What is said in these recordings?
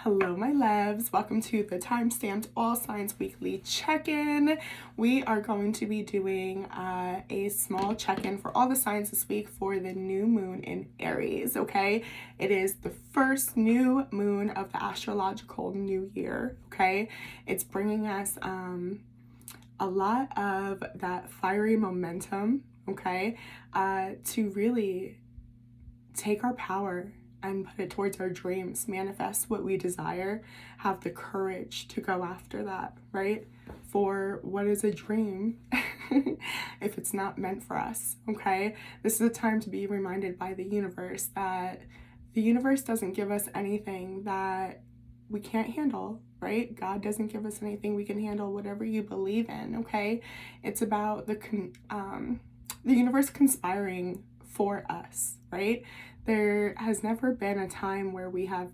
Hello, my loves. Welcome to the time-stamped All Signs Weekly check-in. We are going to be doing a small check-in for all the signs this week for the new moon in Aries, okay? It is the first new moon of the astrological new year, okay? It's bringing us a lot of that fiery momentum, okay, to really take our power and put it towards our dreams, manifest what we desire, have the courage to go after that, right? For what is a dream if it's not meant for us, okay? This is a time to be reminded by the universe that the universe doesn't give us anything that we can't handle, right? God doesn't give us anything we can handle, whatever you believe in, okay? It's about the universe conspiring for us, right? There has never been a time where we have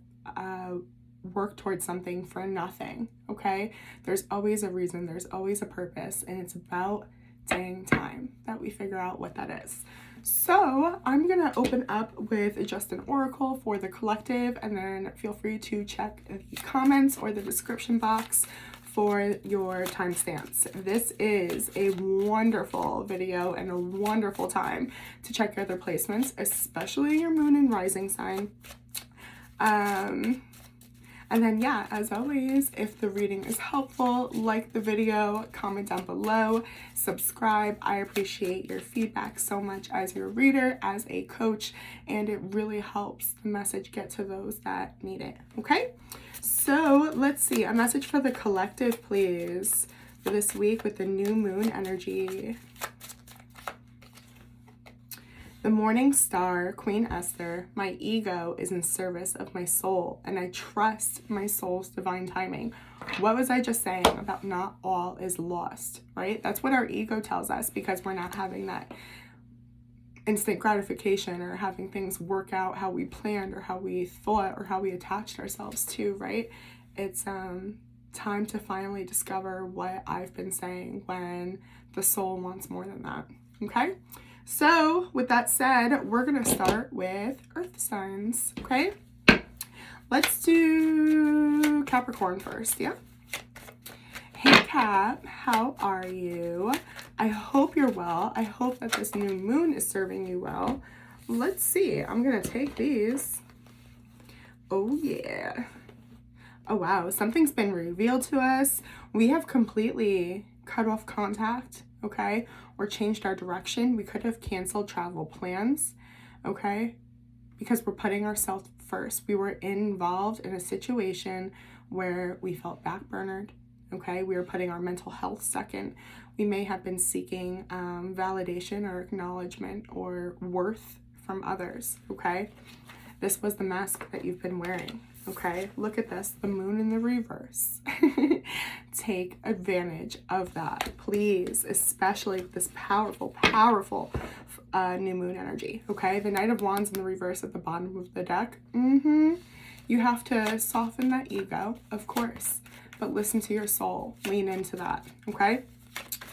worked towards something for nothing, okay? There's always a reason, there's always a purpose, and it's about dang time that we figure out what that is. So I'm gonna open up with just an oracle for the collective, and then feel free to check the comments or the description box for your timestamps. This is a wonderful video and a wonderful time to check your other placements, especially your moon and rising sign. And then, yeah, as always, if the reading is helpful, like the video, comment down below, subscribe. I appreciate your feedback so much as your reader, as a coach, and it really helps the message get to those that need it, okay? So let's see, a message for the collective, please, for this week with the new moon energy. The morning star, Queen Esther, my ego is in service of my soul, and I trust my soul's divine timing. What was I just saying about not all is lost, right? That's what our ego tells us because we're not having that instant gratification or having things work out how we planned or how we thought or how we attached ourselves to, right? It's time to finally discover what I've been saying when the soul wants more than that, okay? So with that said, we're gonna start with earth signs, okay? Let's do Capricorn first, yeah? Hey Cap, how are you? I hope you're well. I hope that this new moon is serving you well. Let's see, I'm gonna take these. Oh yeah. Oh wow, something's been revealed to us. We have completely cut off contact, okay? Or changed our direction. We could have canceled travel plans, okay? Because we're putting ourselves first. We were involved in a situation where we felt backburnered, okay? We were putting our mental health second. We may have been seeking validation or acknowledgement or worth from others, okay? This was the mask that you've been wearing, okay? Look at this, the moon in the reverse. Take advantage of that, please, especially with this powerful, powerful new moon energy, okay? The Knight of Wands in the reverse at the bottom of the deck. You have to soften that ego, of course, but listen to your soul. Lean into that, okay?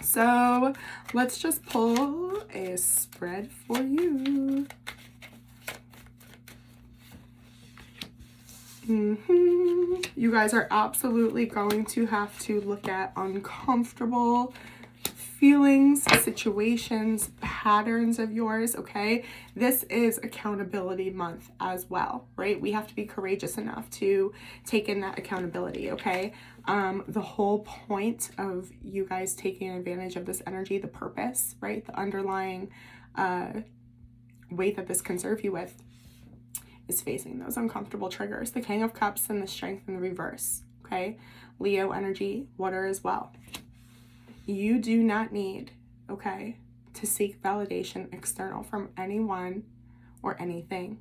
So let's just pull a spread for you. You guys are absolutely going to have to look at uncomfortable feelings, situations, patterns of yours, okay? This is accountability month as well, right? We have to be courageous enough to take in that accountability, okay? The whole point of you guys taking advantage of this energy, the purpose, right? The underlying weight that this can serve you with is facing those uncomfortable triggers. The King of Cups and the Strength in the reverse, okay? Leo energy, water as well. You do not need, okay, to seek validation external from anyone or anything.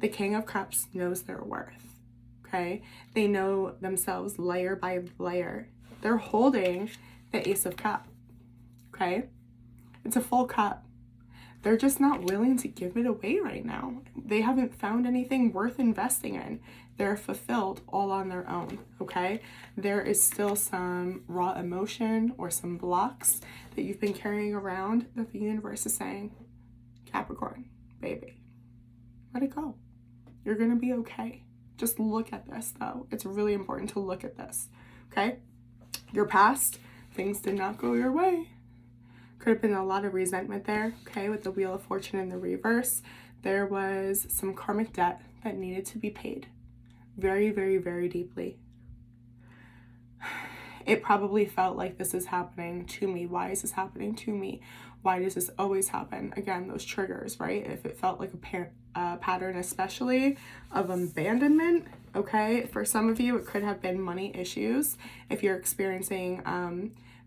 The King of Cups knows their worth, okay? They know themselves layer by layer. They're holding the Ace of Cups, okay? It's a full cup. They're just not willing to give it away right now. They haven't found anything worth investing in. They're fulfilled all on their own, okay? There is still some raw emotion or some blocks that you've been carrying around that the universe is saying, Capricorn, baby, let it go. You're gonna be okay. Just look at this, though. It's really important to look at this, okay? Your past, things did not go your way. Could have been a lot of resentment there, okay, with the Wheel of Fortune in the reverse. There was some karmic debt that needed to be paid very, very, very deeply. It probably felt like this is happening to me. Why is this happening to me? Why does this always happen? Again, those triggers, right? If it felt like a pattern, especially of abandonment, okay? For some of you, it could have been money issues. If you're experiencing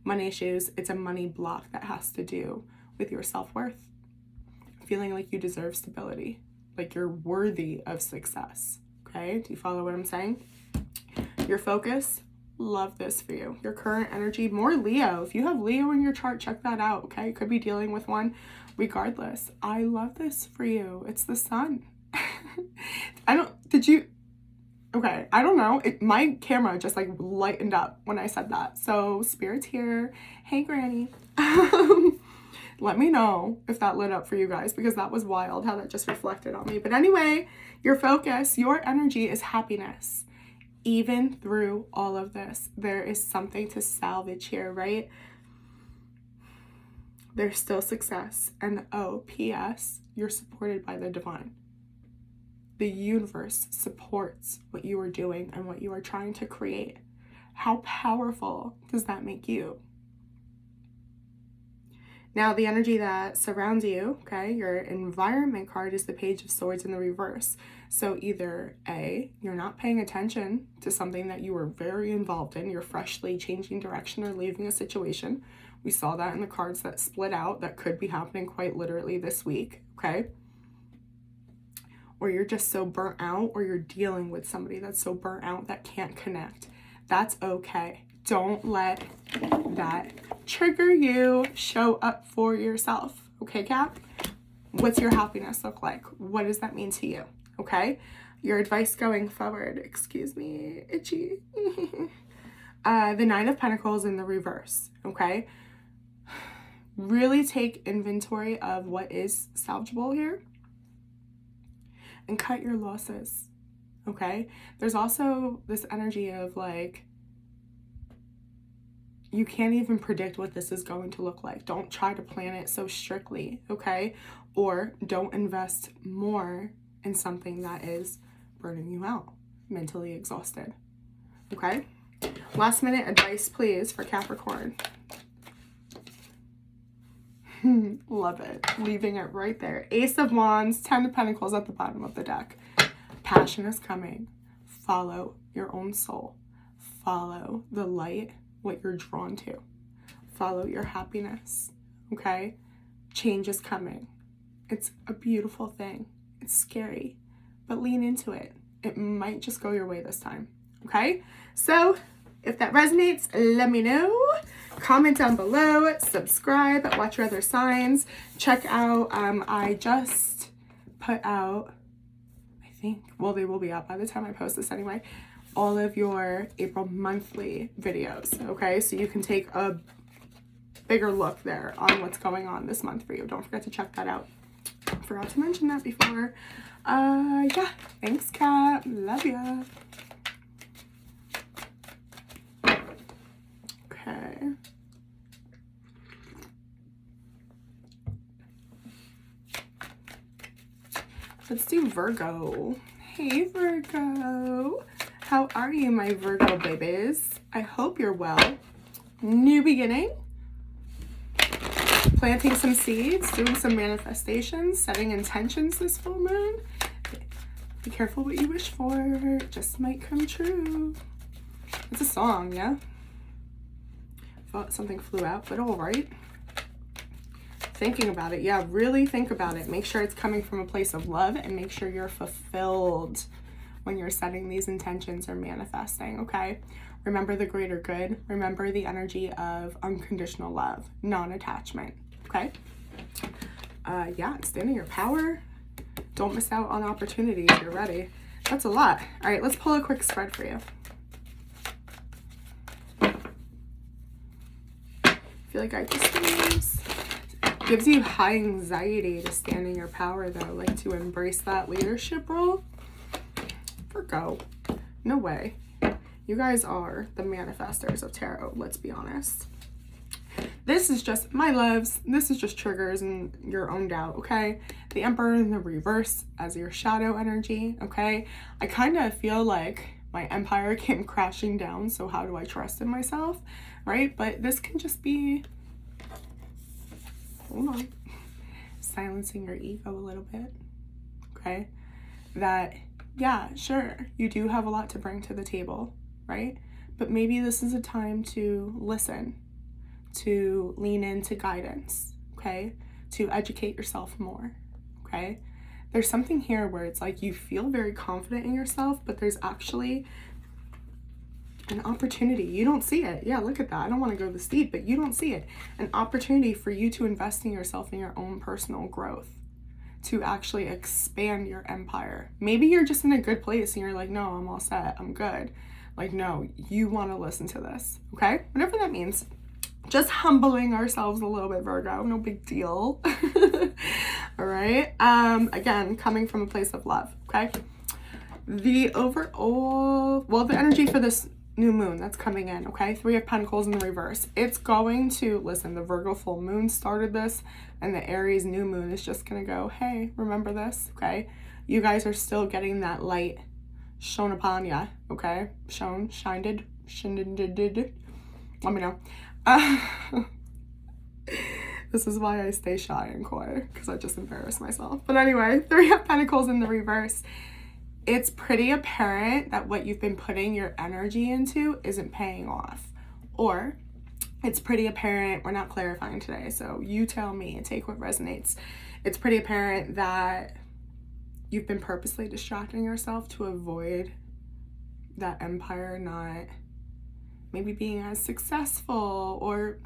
money issues, it's a money block that has to do with your self-worth. Feeling like you deserve stability, like you're worthy of success, okay? Do you follow what I'm saying? Your focus, love this for you. Your current energy, more Leo. If you have Leo in your chart, check that out, okay? Could be dealing with one. Regardless, I love this for you. It's the sun. I don't know. My camera just like lightened up when I said that. So Spirit's here. Hey, Granny. Let me know if that lit up for you guys, because that was wild how that just reflected on me. But anyway, your focus, your energy is happiness. Even through all of this, there is something to salvage here, right? There's still success. And oh, P.S., you're supported by the divine. The universe supports what you are doing and what you are trying to create. How powerful does that make you? Now, the energy that surrounds you, okay, your environment card is the Page of Swords in the reverse. So either A, you're not paying attention to something that you were very involved in, you're freshly changing direction or leaving a situation. We saw that in the cards that split out. That could be happening quite literally this week, okay? Or you're just so burnt out, or you're dealing with somebody that's so burnt out that can't connect. That's okay. Don't let that trigger you. Show up for yourself. Okay, Cap? What's your happiness look like? What does that mean to you? Okay? Your advice going forward. Excuse me, itchy. The Nine of Pentacles in the reverse. Okay? Really take inventory of what is salvageable here and cut your losses. Okay? There's also this energy of like, you can't even predict what this is going to look like. Don't try to plan it so strictly, okay? Or don't invest more in something that is burning you out, mentally exhausted, okay? Last minute advice, please, for Capricorn. Love it. Leaving it right there. Ace of Wands, 10 of Pentacles at the bottom of the deck. Passion is coming. Follow your own soul. Follow the light, what you're drawn to. Follow your happiness, okay? Change is coming. It's a beautiful thing. It's scary, but lean into it. It might just go your way this time, okay? So if that resonates, let me know. Comment down below, subscribe, watch your other signs. Check out, I just put out, I think, well, they will be out by the time I post this anyway, all of your April monthly videos, okay? So you can take a bigger look there on what's going on this month for you. Don't forget to check that out. Forgot to mention that before. Yeah, thanks, Cap. Love ya. Okay. Let's do Virgo. Hey, Virgo. How are you, my Virgo babies? I hope you're well. New beginning. Planting some seeds, doing some manifestations, setting intentions this full moon. Be careful what you wish for. It just might come true. It's a song, yeah? Thought something flew out, but all right. Thinking about it. Yeah, really think about it. Make sure it's coming from a place of love, and make sure you're fulfilled when you're setting these intentions or manifesting, okay? Remember the greater good. Remember the energy of unconditional love, non-attachment, okay? Yeah, stand in your power. Don't miss out on opportunities. You're ready. That's a lot. All right, let's pull a quick spread for you. I feel like I just gives you high anxiety to stand in your power, though, like to embrace that leadership role. Virgo. Virgo. No way. You guys are the manifestors of tarot, let's be honest. This is just, my loves, this is just triggers and your own doubt, okay? The Emperor in the reverse as your shadow energy, okay? I kind of feel like my empire came crashing down, so how do I trust in myself, right? But this can just be, hold on, silencing your ego a little bit, okay? That, yeah, sure, you do have a lot to bring to the table, right? But maybe this is a time to listen, to lean into guidance, okay? To educate yourself more, okay? There's something here where it's like you feel very confident in yourself, but there's actually an opportunity. You don't see it. Yeah, look at that. I don't want to go this deep, but you don't see it. An opportunity for you to invest in yourself in your own personal growth, to actually expand your empire. Maybe you're just in a good place and you're like, no, I'm all set. I'm good. Like, no, you want to listen to this, okay? Whatever that means. Just humbling ourselves a little bit, Virgo. No big deal. All right. Again, coming from a place of love, okay? The overall, well, the energy for this new moon that's coming in, okay? 3 of Pentacles in the reverse. It's going to, listen, the Virgo full moon started this, and the Aries new moon is just going to go, hey, remember this, okay? You guys are still getting that light shone upon ya, okay? Shined. Let me know. This is why I stay shy and coy, because I just embarrass myself. But anyway, 3 of Pentacles in the reverse. It's pretty apparent that what you've been putting your energy into isn't paying off. Or it's pretty apparent, we're not clarifying today, so you tell me, take what resonates. It's pretty apparent that you've been purposely distracting yourself to avoid that empire not maybe being as successful, or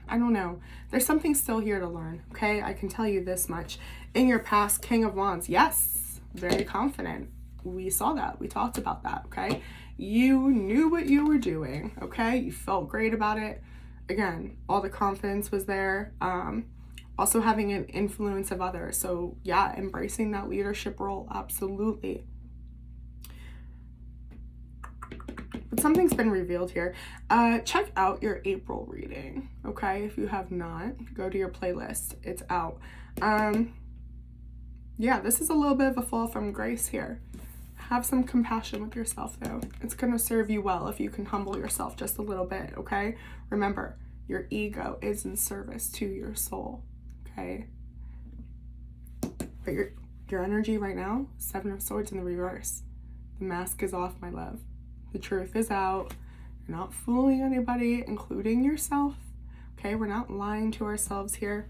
I don't know. There's something still here to learn, okay? I can tell you this much. In your past, King of Wands, yes, very confident. We saw that. We talked about that, okay? You knew what you were doing, okay? You felt great about it. Again, all the confidence was there. Also having an influence of others. So yeah, embracing that leadership role, absolutely. But something's been revealed here. Check out your April reading, okay? If you have not, go to your playlist. It's out. Yeah, this is a little bit of a fall from grace here. Have some compassion with yourself, though. It's going to serve you well if you can humble yourself just a little bit, okay? Remember, your ego is in service to your soul, okay? But your energy right now, 7 of Swords in the reverse. The mask is off, my love. The truth is out. You're not fooling anybody, including yourself. Okay, we're not lying to ourselves here.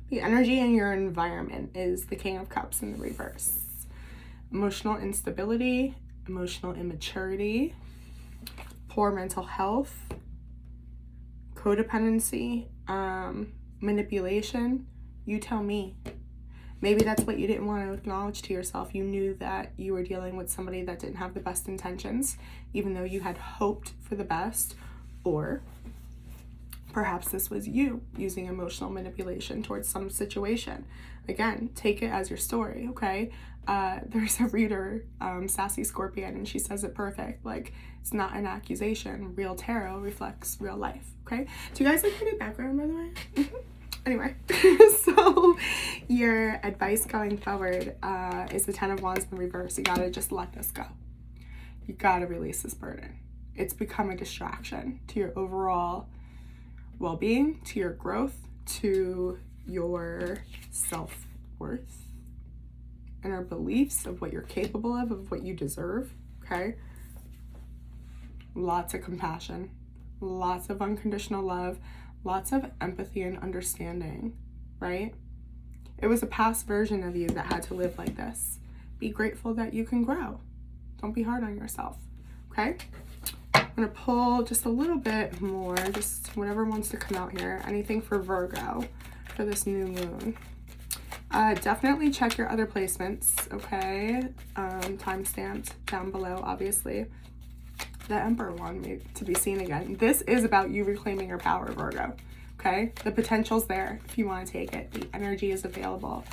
The energy in your environment is the King of Cups in the reverse. Emotional instability, emotional immaturity, poor mental health, codependency, manipulation. You tell me. Maybe that's what you didn't want to acknowledge to yourself. You knew that you were dealing with somebody that didn't have the best intentions, even though you had hoped for the best. Or perhaps this was you using emotional manipulation towards some situation. Again, take it as your story, okay? There's a reader, Sassy Scorpion, and she says it perfect. Like, it's not an accusation. Real tarot reflects real life, okay? Do you guys like my new background, by the way? Mm-hmm. Anyway, so your advice going forward is the 10 of Wands in the reverse. You gotta just let this go. You gotta release this burden. It's become a distraction to your overall well-being, to your growth, to your self-worth, and our beliefs of what you're capable of what you deserve, okay? Lots of compassion, lots of unconditional love, lots of empathy and understanding, right? It was a past version of you that had to live like this. Be grateful that you can grow. Don't be hard on yourself, okay? I'm gonna pull just a little bit more, just whatever wants to come out here. Anything for Virgo for this new moon. Definitely check your other placements, okay? Timestamps down below, obviously. The Emperor one to be seen again. This is about you reclaiming your power, Virgo, okay? The potential's there if you want to take it. The energy is available.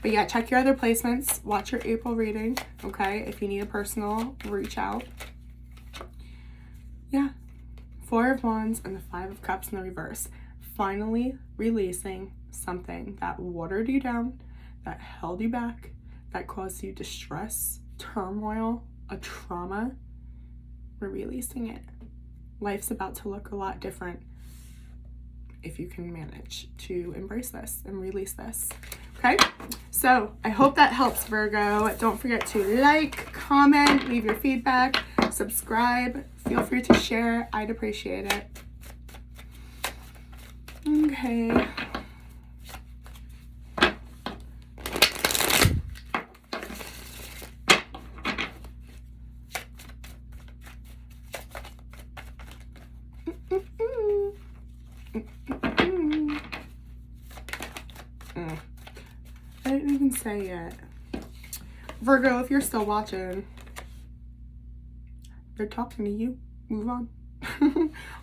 But yeah, check your other placements. Watch your April reading, okay? If you need a personal, reach out. Yeah. Four of Wands and the Five of Cups in the reverse. Finally releasing something that watered you down, that held you back, that caused you distress, turmoil, a trauma. We're releasing it. Life's about to look a lot different if you can manage to embrace this and release this. Okay, so I hope that helps, Virgo. Don't forget to like, comment, leave your feedback, subscribe. Feel free to share. I'd appreciate it. Okay. I didn't even say yet. Virgo, if you're still watching, they're talking to you. Move on.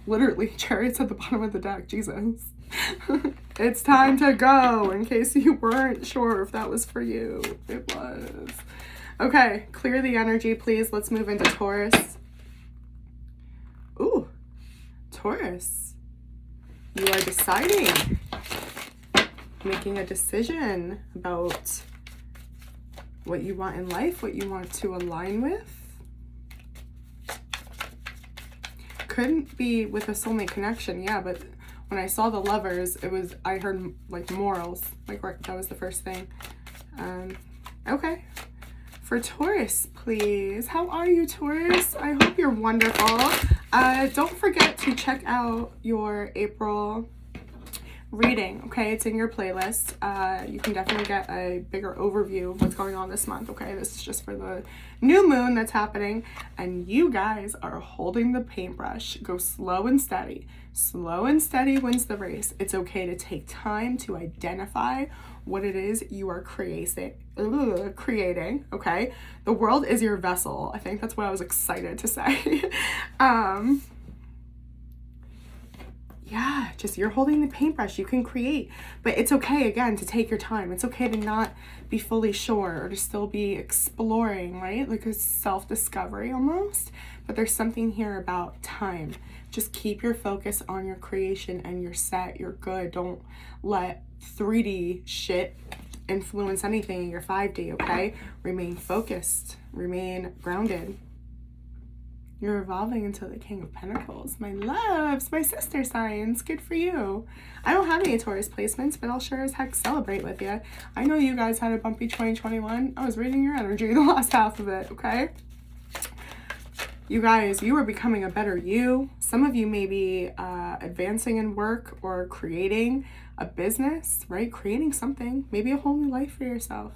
Literally, Chariot's at the bottom of the deck. Jesus. It's time to go, in case you weren't sure if that was for you. It was. Okay, clear the energy, please. Let's move into Taurus. Ooh, Taurus. You are deciding. Making a decision about what you want in life, what you want to align with. Couldn't be with a soulmate connection, yeah, but when I saw the Lovers, I heard like morals, like that was the first thing. Okay. For Taurus, please. How are you, Taurus? I hope you're wonderful. Don't forget to check out your April reading, okay? It's in your playlist. You can definitely get a bigger overview of what's going on this month, okay? This is just for the new moon that's happening, and you guys are holding the paintbrush. Go slow and steady. Slow and steady wins the race. It's okay to take time to identify what it is you are creating, okay? The world is your vessel. I think that's what I was excited to say. Yeah, just you're holding the paintbrush. You can create, but it's okay, again, to take your time. It's okay to not be fully sure or to still be exploring, right? Like a self-discovery almost. But there's something here about time. Just keep your focus on your creation and you're set. You're good. Don't let 3D shit influence anything in your 5D, okay? Remain focused. Remain grounded. You're evolving into the King of Pentacles. My loves, my sister signs. Good for you. I don't have any Taurus placements, but I'll sure as heck celebrate with you. I know you guys had a bumpy 2021. I was reading your energy the last half of it, okay? You guys, you are becoming a better you. Some of you may be advancing in work or creating a business, right? Creating something. Maybe a whole new life for yourself.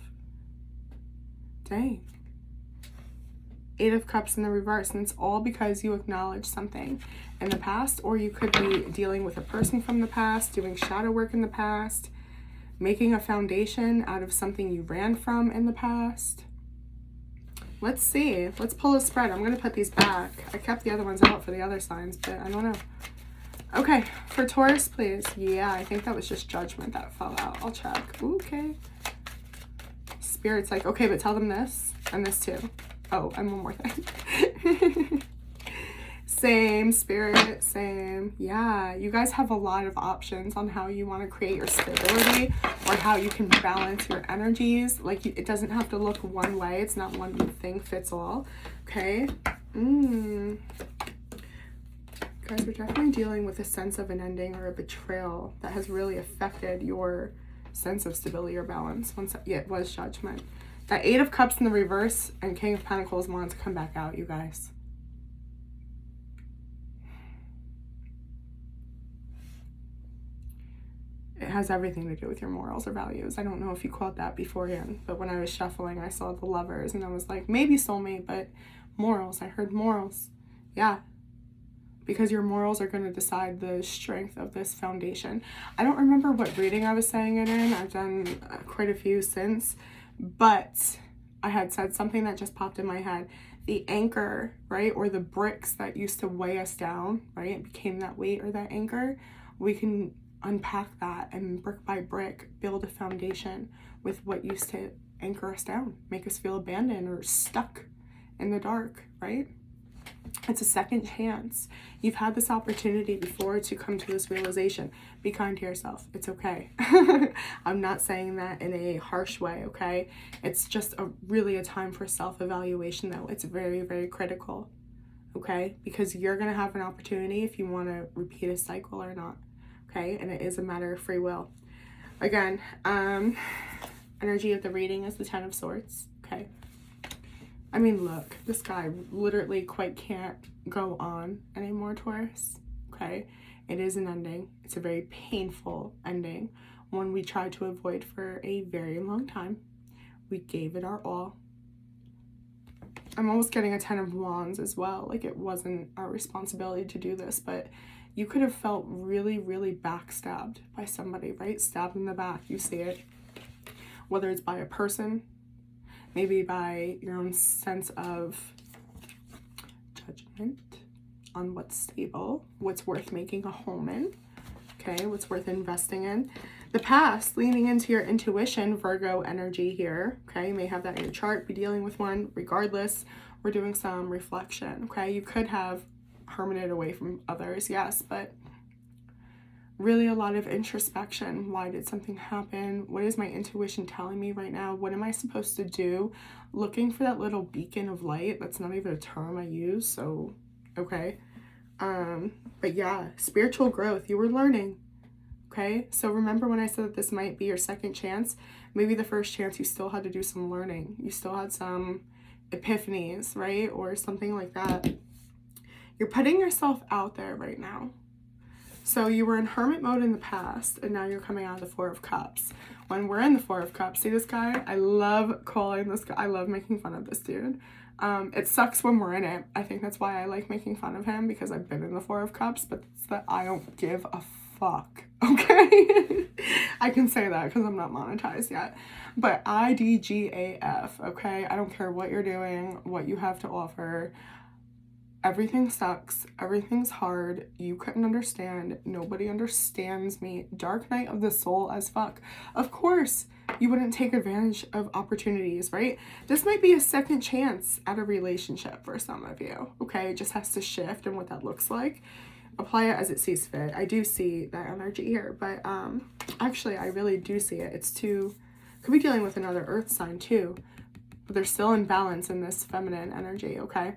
Dang. 8 of Cups in the reverse, and it's all because you acknowledge something in the past, or you could be dealing with a person from the past, doing shadow work in the past, making a foundation out of something you ran from in the past. Let's see. Let's pull a spread. I'm going to put these back. I kept the other ones out for the other signs, but I don't know. Okay, for Taurus, please. Yeah, I think that was just Judgment that fell out. I'll check. Okay. Spirit's like, okay, but tell them this and this too. Oh, and one more thing. Same, Spirit, same. Yeah, you guys have a lot of options on how you want to create your stability or how you can balance your energies. Like, it doesn't have to look one way. It's not one thing fits all. Okay? You guys are definitely dealing with a sense of an ending or a betrayal that has really affected your sense of stability or balance. Yeah, it was Judgment. That 8 of Cups in the reverse and King of Pentacles wanted to come back out, you guys. It has everything to do with your morals or values. I don't know if you caught that beforehand, but when I was shuffling, I saw the Lovers, and I was like, maybe soulmate, but morals. I heard morals. Yeah. Because your morals are going to decide the strength of this foundation. I don't remember what reading I was saying it in. I've done quite a few since. But I had said something that just popped in my head. The anchor, right, or the bricks that used to weigh us down, right, it became that weight or that anchor. We can unpack that and brick by brick build a foundation with what used to anchor us down, make us feel abandoned or stuck in the dark, right? It's a second chance. You've had this opportunity before to come to this realization. Be kind to yourself. It's okay. I'm not saying that in a harsh way, okay? It's just really a time for self-evaluation, though. It's very, very critical, okay? Because you're going to have an opportunity if you want to repeat a cycle or not, okay? And it is a matter of free will. Again, energy of the reading is the Ten of Swords, okay? I mean, look, this guy literally quite can't go on anymore, Taurus, okay? It is an ending. It's a very painful ending, one we tried to avoid for a very long time. We gave it our all. I'm almost getting a Ten of Wands as well. Like, it wasn't our responsibility to do this, but you could have felt really, really backstabbed by somebody, right? Stabbed in the back, you see it. Whether it's by a person, maybe by your own sense of judgment on what's stable, what's worth making a home in, okay, what's worth investing in. The past, leaning into your intuition, Virgo energy here, okay, you may have that in your chart, be dealing with one. Regardless, we're doing some reflection, okay? You could have hermited away from others, yes, but really a lot of introspection. Why did something happen? What is my intuition telling me right now? What am I supposed to do? Looking for that little beacon of light. That's not even a term I use, so okay. But yeah, spiritual growth. You were learning, okay? So remember when I said that this might be your second chance? Maybe the first chance you still had to do some learning. You still had some epiphanies, right? Or something like that. You're putting yourself out there right now. So you were in hermit mode in the past, and now you're coming out of the Four of Cups. When we're in the Four of Cups, see this guy? I love calling this guy, I love making fun of this dude. It sucks when we're in it. I think that's why I like making fun of him, because I've been in the Four of Cups, but it's that I don't give a fuck, okay? I can say that because I'm not monetized yet. But IDGAF, okay? I don't care what you're doing, what you have to offer. Everything sucks. Everything's hard. You couldn't understand. Nobody understands me. Dark night of the soul as fuck. Of course, you wouldn't take advantage of opportunities, right? This might be a second chance at a relationship for some of you, okay? It just has to shift and what that looks like. Apply it as it sees fit. I do see that energy here, but actually, I really do see it. It's could be dealing with another earth sign too, but they're still in balance in this feminine energy, okay?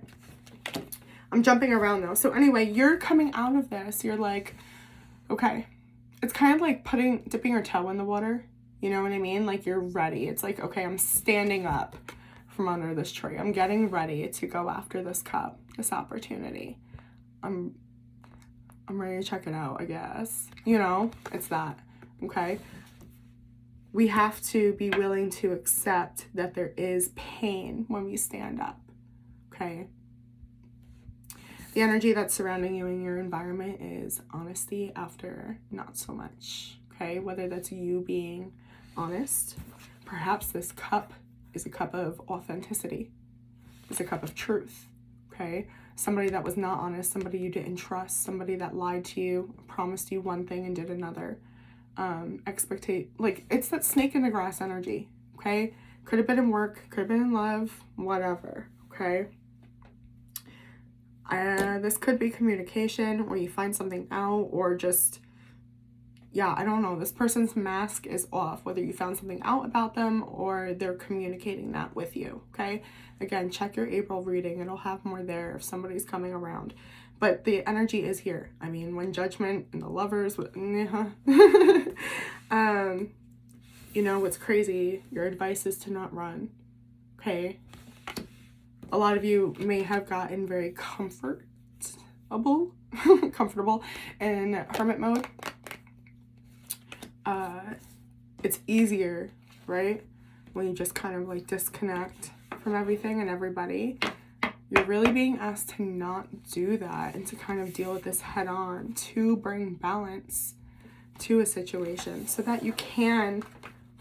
I'm jumping around though. So anyway, you're coming out of this. You're like, okay, it's kind of like dipping your toe in the water. You know what I mean? Like, you're ready. It's like, okay, I'm standing up from under this tree. I'm getting ready to go after this cup, this opportunity. I'm ready to check it out, I guess. You know, it's that, okay? We have to be willing to accept that there is pain when we stand up, okay? The energy that's surrounding you in your environment is honesty after not so much, okay? Whether that's you being honest, perhaps this cup is a cup of authenticity. It's a cup of truth, okay? Somebody that was not honest, somebody you didn't trust, somebody that lied to you, promised you one thing and did another. Like, it's that snake in the grass energy, okay? Could have been in work, could have been in love, whatever, okay? This could be communication where you find something out, or just, yeah, I don't know. This person's mask is off, whether you found something out about them or they're communicating that with you, okay? Again, check your April reading. It'll have more there if somebody's coming around. But the energy is here. I mean, when Judgment and the Lovers, you know, what's crazy, your advice is to not run, okay? A lot of you may have gotten very comfortable in hermit mode. It's easier, right? When you just kind of like disconnect from everything and everybody. You're really being asked to not do that and to kind of deal with this head on, to bring balance to a situation so that you can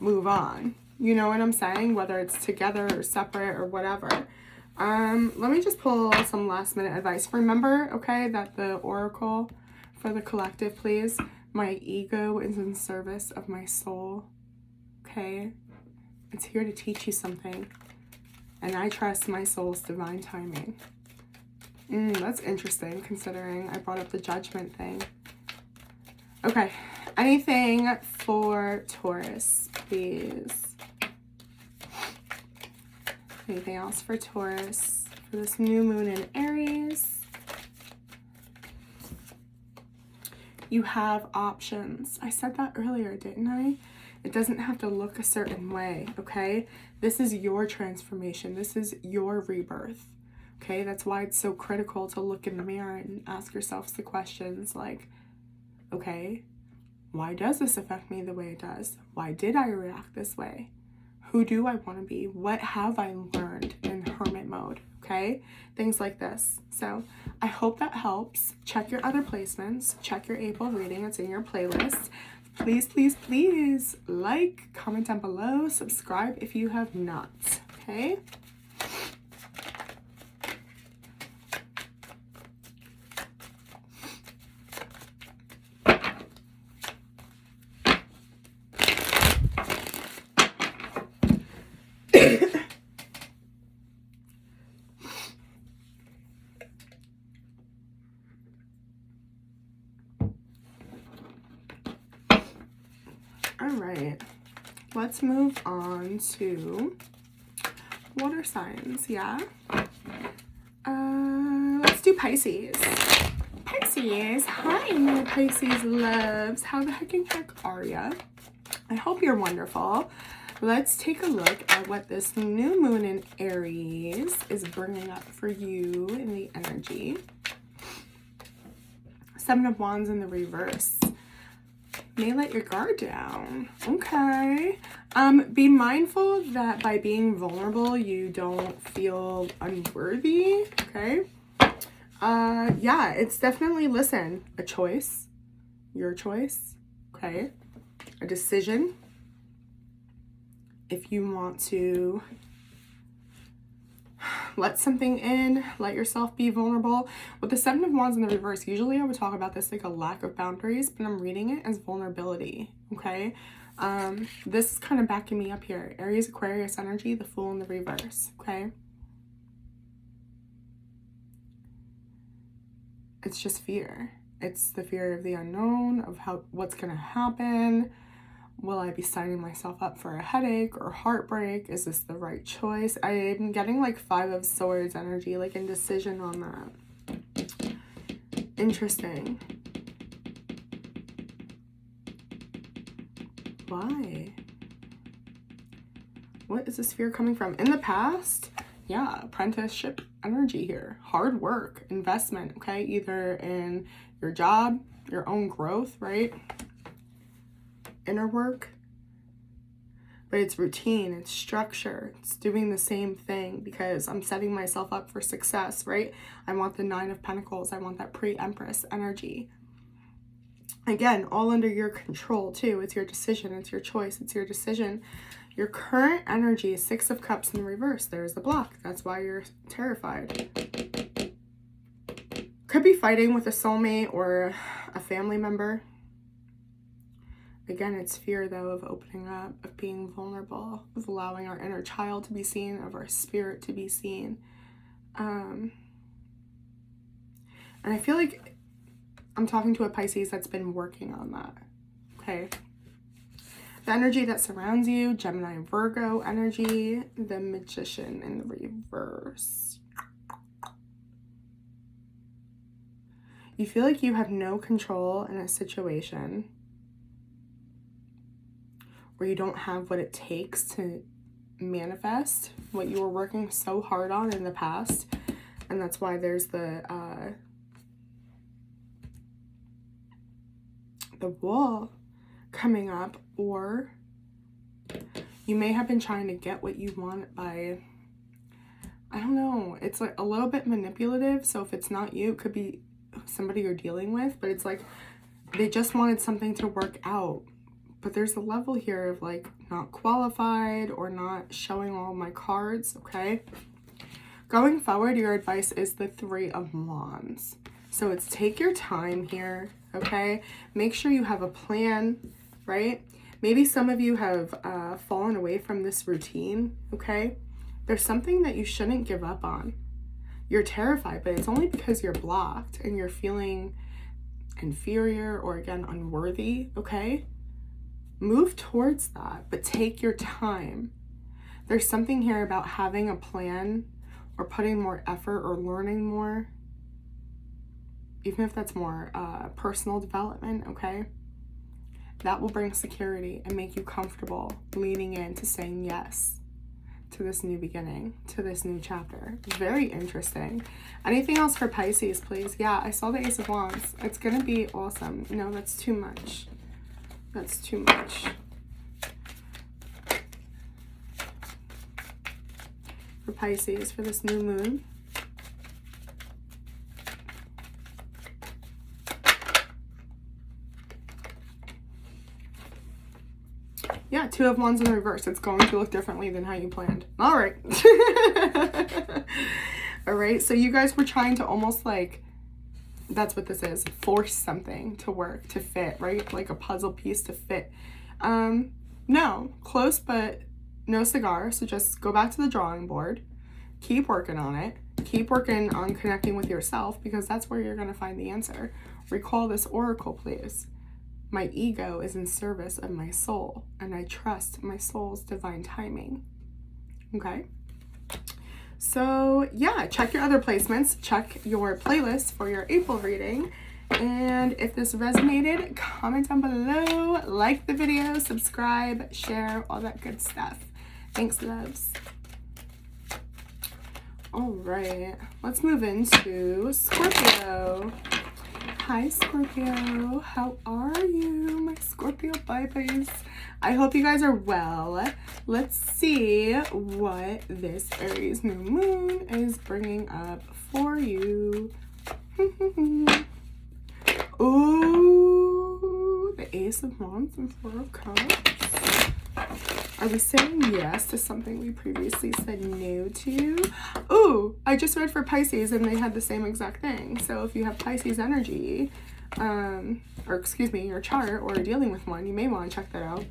move on. You know what I'm saying? Whether it's together or separate or whatever. Let me just pull some last minute advice. Remember, okay, that the oracle for the collective, please, My ego is in service of my soul. Okay? It's here to teach you something. And I trust my soul's divine timing. That's interesting considering I brought up the judgment thing. Okay. Anything for Taurus, please? Anything else for Taurus for this new moon in Aries? You have options. I said that earlier, didn't I? It doesn't have to look a certain way, okay? This is your transformation. This is your rebirth, okay? That's why it's so critical to look in the mirror and ask yourselves the questions like, okay, why does this affect me the way it does? Why did I react this way? Who do I want to be? What have I learned in hermit mode? Okay? Things like this. So I hope that helps. Check your other placements. Check your April reading. It's in your playlist. Please, please, please like, comment down below, subscribe if you have not. Okay? All right, let's move on to water signs. Yeah. Let's do Pisces. Pisces. Hi, Pisces loves. How the hecking heck are ya? I hope you're wonderful. Let's take a look at what this new moon in Aries is bringing up for you in the energy. Seven of Wands in the reverse. May let your guard down. Okay. Be mindful that by being vulnerable, you don't feel unworthy. Okay. Yeah, it's definitely, listen, a choice. Your choice. Okay. A decision. If you want to let something in, let yourself be vulnerable. With the Seven of Wands in the reverse, usually I would talk about this like a lack of boundaries, but I'm reading it as vulnerability, okay? This is kind of backing me up here. Aries, Aquarius energy, the Fool in the reverse, okay? It's just fear. It's the fear of the unknown, of what's going to happen. Will I be signing myself up for a headache or heartbreak? Is this the right choice? I'm getting like Five of Swords energy, like indecision on that. Interesting. Why? What is this fear coming from? In the past, yeah, apprenticeship energy here. Hard work, investment, okay? Either in your job, your own growth, right? Inner work, but it's routine, it's structure, it's doing the same thing because I'm setting myself up for success, right? I want the Nine of Pentacles. I want that pre-Empress energy. Again, all under your control too. It's your decision, it's your choice, it's your decision. Your current energy is Six of Cups in the reverse. There's the block. That's why you're terrified. Could be fighting with a soulmate or a family member. Again, it's fear, though, of opening up, of being vulnerable, of allowing our inner child to be seen, of our spirit to be seen. And I feel like I'm talking to a Pisces that's been working on that, okay? The energy that surrounds you, Gemini, Virgo energy, the Magician in the reverse. You feel like you have no control in a situation where you don't have what it takes to manifest what you were working so hard on in the past. And that's why there's the wall coming up, or you may have been trying to get what you want by, I don't know, it's like a little bit manipulative. So if it's not you, it could be somebody you're dealing with, but it's like they just wanted something to work out. But there's a level here of like not qualified or not showing all my cards, okay? Going forward, your advice is the Three of Wands. So it's take your time here. okay? Make sure you have a plan, right? Maybe some of you have fallen away from this routine, okay? There's something that you shouldn't give up on. You're terrified, but it's only because you're blocked and you're feeling inferior or, again, unworthy, okay? Move towards that, but take your time. There's something here about having a plan or putting more effort or learning more, even if that's more personal development, okay? That will bring security and make you comfortable leaning into saying yes to this new beginning, to this new chapter. Very interesting. Anything else for Pisces, please? Yeah, I saw the Ace of Wands. It's going to be awesome. No, that's too much. That's too much. For Pisces, for this new moon. Yeah, Two of Wands in the reverse. It's going to look differently than how you planned. All right. All right. So you guys were trying to almost like, that's what this is, force something to work, to fit, right? Like a puzzle piece to fit. No, close, but no cigar. So just go back to the drawing board. Keep working on it. Keep working on connecting with yourself, because that's where you're going to find the answer. Recall this oracle, please. My ego is in service of my soul, and I trust my soul's divine timing. Okay? So, yeah, check your other placements. Check your playlist for your April reading. And if this resonated, comment down below, like the video, subscribe, share, all that good stuff. Thanks, loves. All right, let's move into Scorpio. Hi, Scorpio. How are you, my Scorpio babies? I hope you guys are well. Let's see what this Aries new moon is bringing up for you. Ooh, the Ace of Wands and Four of Cups. Are we saying yes to something we previously said no to? Ooh, I just read for Pisces and they had the same exact thing. So if you have Pisces energy, or excuse me, your chart, or dealing with one, you may want to check that out.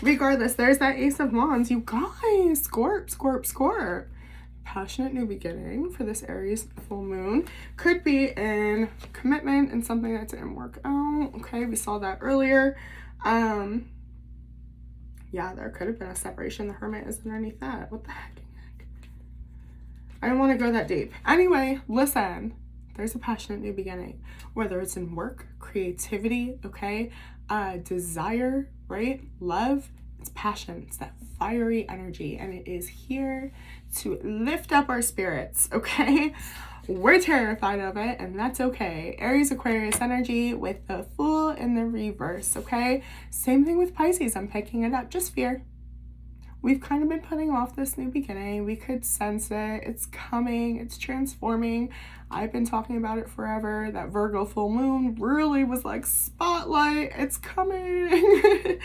Regardless, there's that Ace of Wands. You guys, Scorp. Passionate new beginning for this Aries full moon. Could be in commitment and something that didn't work out. Okay, we saw that earlier. Yeah, there could have been a separation. The Hermit is underneath that. What the heck? I don't want to go that deep. Anyway, listen. There's a passionate new beginning. Whether it's in work, creativity, okay? Desire, right? Love. It's passion. It's that fiery energy. And it is here to lift up our spirits, okay? We're terrified of it, and that's okay. Aries, Aquarius energy with the Fool in the reverse, okay? Same thing with Pisces. I'm picking it up. Just fear. We've kind of been putting off this new beginning. We could sense it. It's coming. It's transforming. I've been talking about it forever. That Virgo full moon really was like, spotlight. It's coming.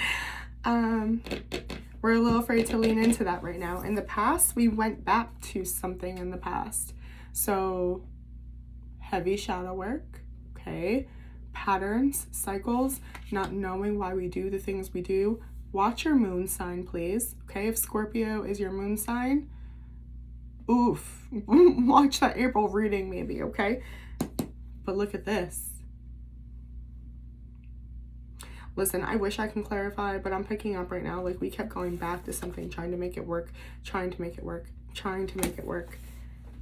We're a little afraid to lean into that right now. In the past, we went back to something in the past. So, heavy shadow work, okay? Patterns, cycles, not knowing why we do the things we do. Watch your moon sign, please, okay? If Scorpio is your moon sign, oof. Watch that April reading maybe, okay? But look at this. Listen, I wish I can clarify, but I'm picking up right now. Like, we kept going back to something, trying to make it work, trying to make it work, trying to make it work.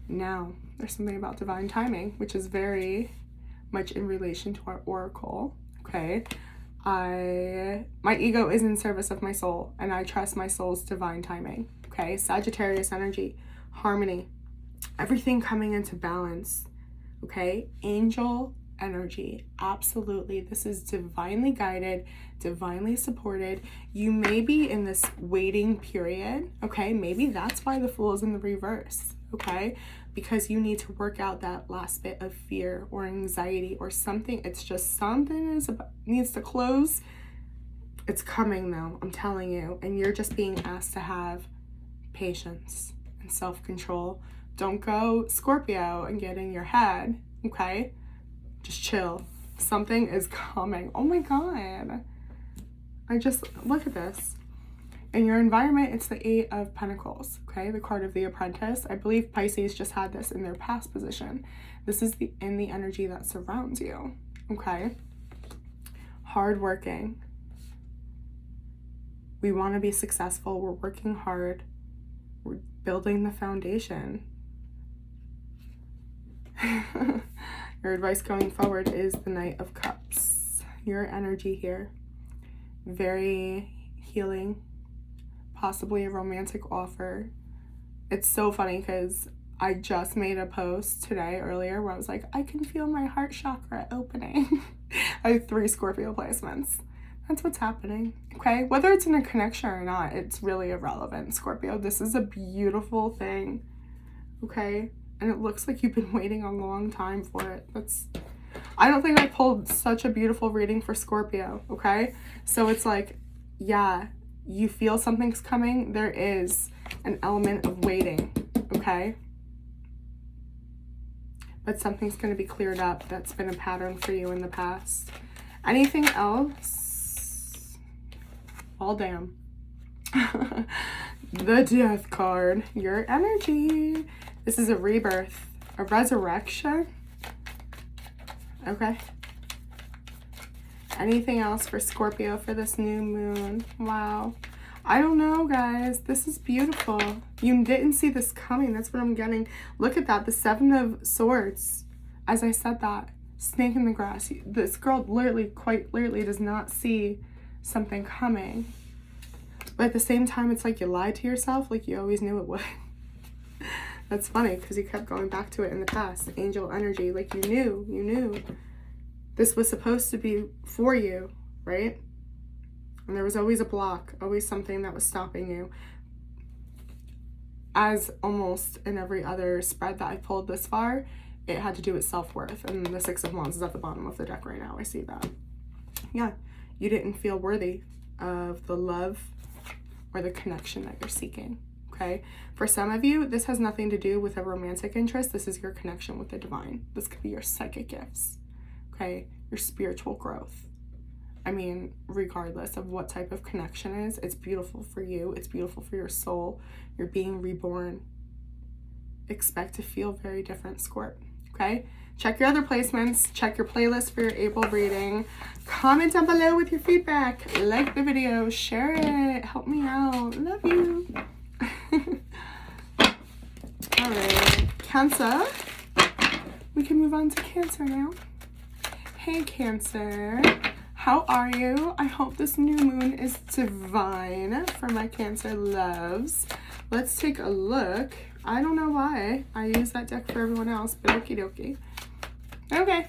Now, there's something about divine timing, which is very much in relation to our oracle, okay? My ego is in service of my soul, and I trust my soul's divine timing, okay? Sagittarius energy, harmony, everything coming into balance, okay? Angel energy, absolutely. This is divinely guided, divinely supported. You may be in this waiting period, okay? Maybe that's why the Fool is in the reverse, okay? Because you need to work out that last bit of fear or anxiety or something. It's just something needs to close. It's coming though, I'm telling you. And you're just being asked to have patience and self-control. Don't go Scorpio and get in your head, okay? Just chill. Something is coming. Oh my God. I just, look at this. In your environment, it's the 8 of Pentacles, okay? The card of the Apprentice. I believe Pisces just had this in their past position. This is the energy that surrounds you, okay? Hardworking. We want to be successful. We're working hard. We're building the foundation. Your advice going forward is the Knight of Cups. Your energy here. Very healing. Possibly a romantic offer. It's so funny because I just made a post today earlier where I was like, I can feel my heart chakra opening. I have 3 Scorpio placements. That's what's happening, okay? Whether it's in a connection or not, it's really irrelevant, Scorpio. This is a beautiful thing, okay? And it looks like you've been waiting a long time for it. I don't think I pulled such a beautiful reading for Scorpio, okay? So it's like, yeah, you feel something's coming. There is an element of waiting, okay? But something's going to be cleared up. That's been a pattern for you in the past. Anything else? All damn. The Death card. Your energy. This is a rebirth. A resurrection. Okay. Anything else for Scorpio for this new moon? Wow. I don't know, guys. This is beautiful. You didn't see this coming. That's what I'm getting. Look at that. The 7 of Swords. As I said that. Snake in the grass. This girl quite literally does not see something coming. But at the same time, it's like you lied to yourself like you always knew it would. That's funny because you kept going back to it in the past. Angel energy. Like you knew. This was supposed to be for you, right? And there was always a block, always something that was stopping you. As almost in every other spread that I pulled this far, it had to do with self-worth. And the 6 of Wands is at the bottom of the deck right now. I see that. Yeah, you didn't feel worthy of the love or the connection that you're seeking, okay? For some of you, this has nothing to do with a romantic interest. This is your connection with the divine. This could be your psychic gifts, okay? Your spiritual growth. I mean, regardless of what type of connection is, it's beautiful for you. It's beautiful for your soul. You're being reborn. Expect to feel very different, Scorp. Okay? Check your other placements. Check your playlist for your April reading. Comment down below with your feedback. Like the video. Share it. Help me out. Love you. All right. Cancer. We can move on to Cancer now. Hey, Cancer. How are you? I hope this new moon is divine for my Cancer loves. Let's take a look. I don't know why I use that deck for everyone else, but okie dokie. Okay.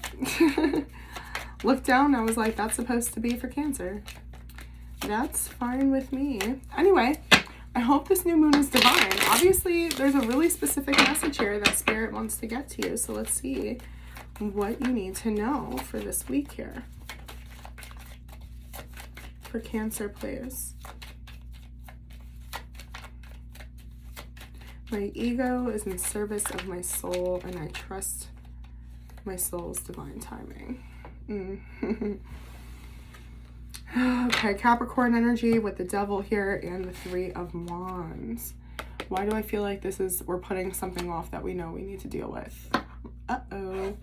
Looked down, I was like, that's supposed to be for Cancer. That's fine with me. Anyway, I hope this new moon is divine. Obviously, there's a really specific message here that Spirit wants to get to you. So let's see what you need to know for this week here. For Cancer, please. My ego is in service of my soul, and I trust my soul's divine timing. Okay, Capricorn energy with the Devil here and the 3 of Wands. Why do I feel like we're putting something off that we know we need to deal with? Uh-oh.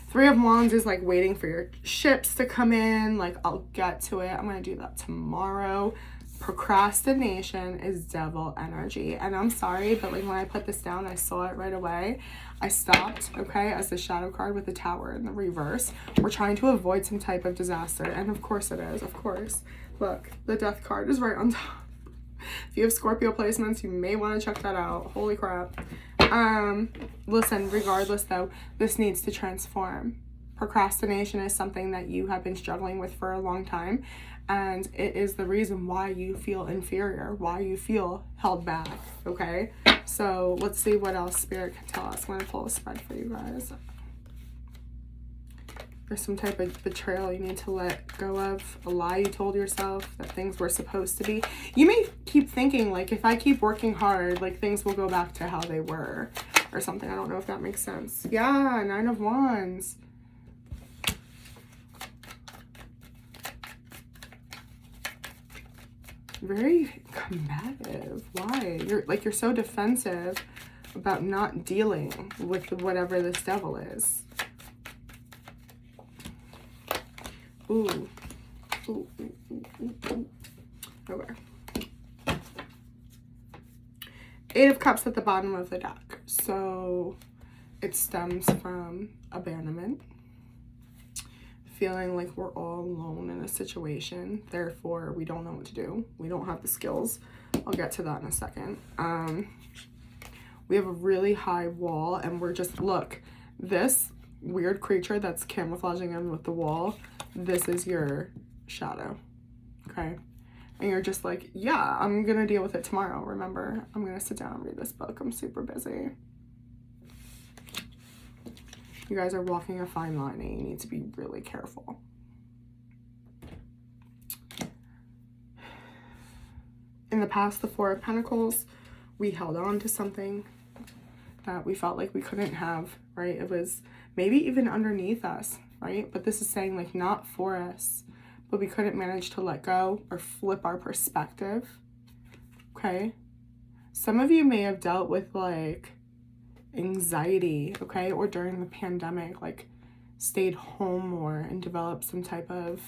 3 of Wands is like waiting for your ships to come in. Like, I'll get to it. I'm going to do that tomorrow. Procrastination is Devil energy. And I'm sorry, but like when I put this down, I saw it right away. I stopped, okay, as the shadow card with the Tower in the reverse. We're trying to avoid some type of disaster. And of course it is, of course. Look, the Death card is right on top. If you have Scorpio placements, you may want to check that out. Holy crap. Listen, regardless though, this needs to transform. Procrastination is something that you have been struggling with for a long time, and it is the reason why you feel inferior, why you feel held back, okay? So let's see what else Spirit can tell us. I'm gonna pull a spread for you guys. There's some type of betrayal you need to let go of, a lie you told yourself that things were supposed to be. You may keep thinking, like, if I keep working hard, like, things will go back to how they were or something. I don't know if that makes sense. Yeah, 9 of Wands. very combative. Why? You're so defensive about not dealing with whatever this devil is. Ooh. Ooh, ooh, ooh, ooh, ooh. Okay. 8 of Cups at the bottom of the deck. So it stems from abandonment. Feeling like we're all alone in a situation. Therefore, we don't know what to do. We don't have the skills. I'll get to that in a second. We have a really high wall and we're just, look, this weird creature that's camouflaging in with the wall, this is your shadow, okay? And you're just like, yeah, I'm gonna deal with it tomorrow. Remember, I'm gonna sit down and read this book. I'm super busy. You guys are walking a fine line and you need to be really careful. In the past, the 4 of Pentacles, we held on to something that we felt like we couldn't have, right? It was maybe even underneath us, right? But this is saying like not for us, but we couldn't manage to let go or flip our perspective, okay? Some of you may have dealt with like anxiety, okay? Or during the pandemic, like stayed home more and developed some type of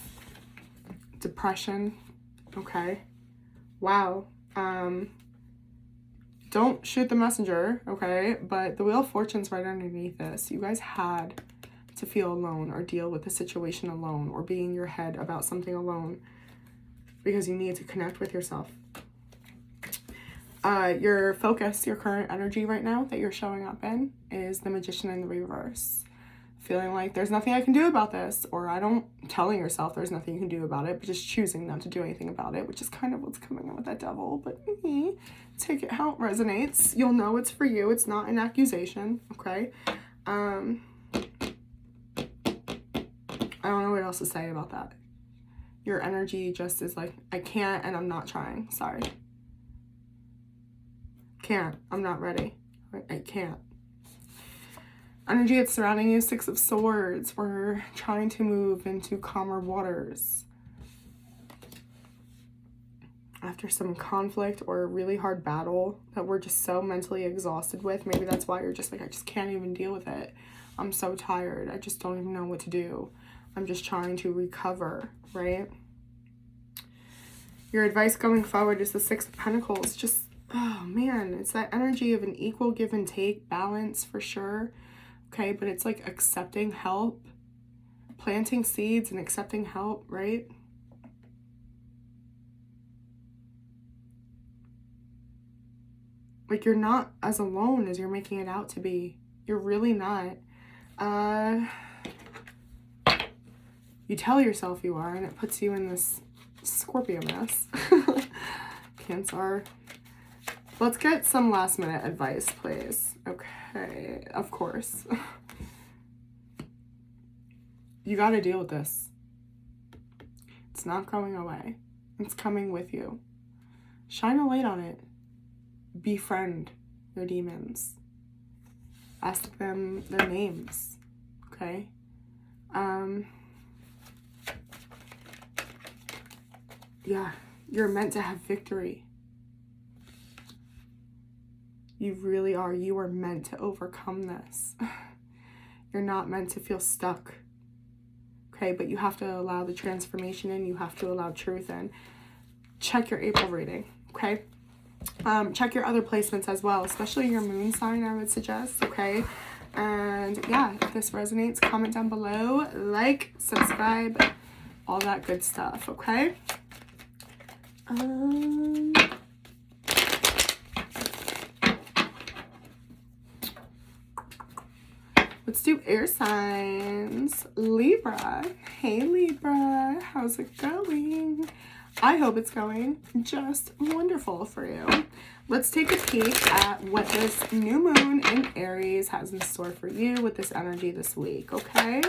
depression, okay? Wow. Don't shoot the messenger, okay? But the Wheel of Fortune's right underneath this. You guys had to feel alone or deal with the situation alone or be in your head about something alone because you need to connect with yourself. Your focus, your current energy right now that you're showing up in is the Magician in the reverse. Feeling like there's nothing I can do about this, or telling yourself there's nothing you can do about it, but just choosing not to do anything about it, which is kind of what's coming in with that devil. But take it how it resonates. You'll know it's for you. It's not an accusation, okay? I don't know what else to say about that. Your energy just is like, I can't and I'm not trying. Sorry. Can't. I'm not ready. I can't. Energy that's surrounding you, 6 of Swords. We're trying to move into calmer waters. After some conflict or a really hard battle that we're just so mentally exhausted with. Maybe that's why you're just like, I just can't even deal with it. I'm so tired. I just don't even know what to do. I'm just trying to recover, right? Your advice going forward is the 6 of Pentacles. Just, oh man, it's that energy of an equal give and take, balance for sure. Okay, but it's like accepting help, planting seeds and accepting help, right? Like you're not as alone as you're making it out to be. You're really not. You tell yourself you are, and it puts you in this Scorpio mess. Cancer. Let's get some last minute advice, please. Okay, of course. You got to deal with this. It's not going away. It's coming with you. Shine a light on it. Befriend your demons. Ask them their names. Okay? Yeah, you're meant to have victory. You really are. You are meant to overcome this. You're not meant to feel stuck. Okay, but you have to allow the transformation in. You have to allow truth in. Check your April reading, okay? Check your other placements as well, especially your moon sign, I would suggest, okay? And yeah, if this resonates, comment down below, like, subscribe, all that good stuff, okay? Let's do air signs. Libra. Hey Libra, how's it going? I hope it's going just wonderful for you. Let's take a peek at what this new moon in Aries has in store for you with this energy this week, okay?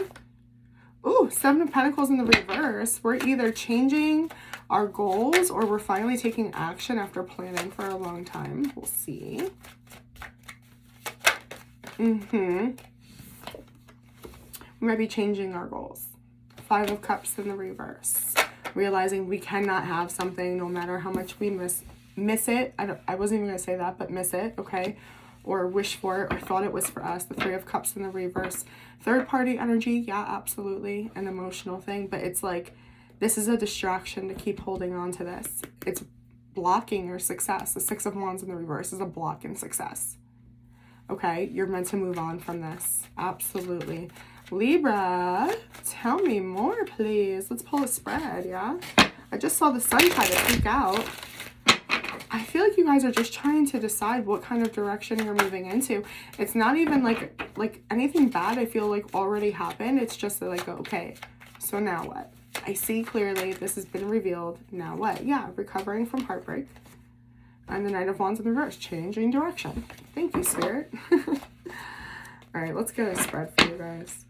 Ooh, 7 of Pentacles in the reverse. We're either changing our goals or we're finally taking action after planning for a long time. We'll see. We might be changing our goals. 5 of Cups in the reverse. realizing we cannot have something no matter how much we miss it. I wasn't even going to say that, but miss it, okay? Or wish for it or thought it was for us. The Three of Cups in the reverse. Third party energy, yeah, absolutely. An emotional thing, but it's like, this is a distraction to keep holding on to this. It's blocking your success. The Six of Wands in the reverse is a block in success. Okay, you're meant to move on from this. Absolutely. Libra, tell me more, please. Let's pull a spread, yeah? I just saw the sun try to peek out. I feel like you guys are just trying to decide what kind of direction you're moving into. It's not even like anything bad I feel like already happened. It's just like, okay, so now what? I see clearly this has been revealed. Now what? Yeah, recovering from heartbreak. And the Knight of Wands in the reverse, changing direction. Thank you, Spirit. All right, let's get a spread for you guys.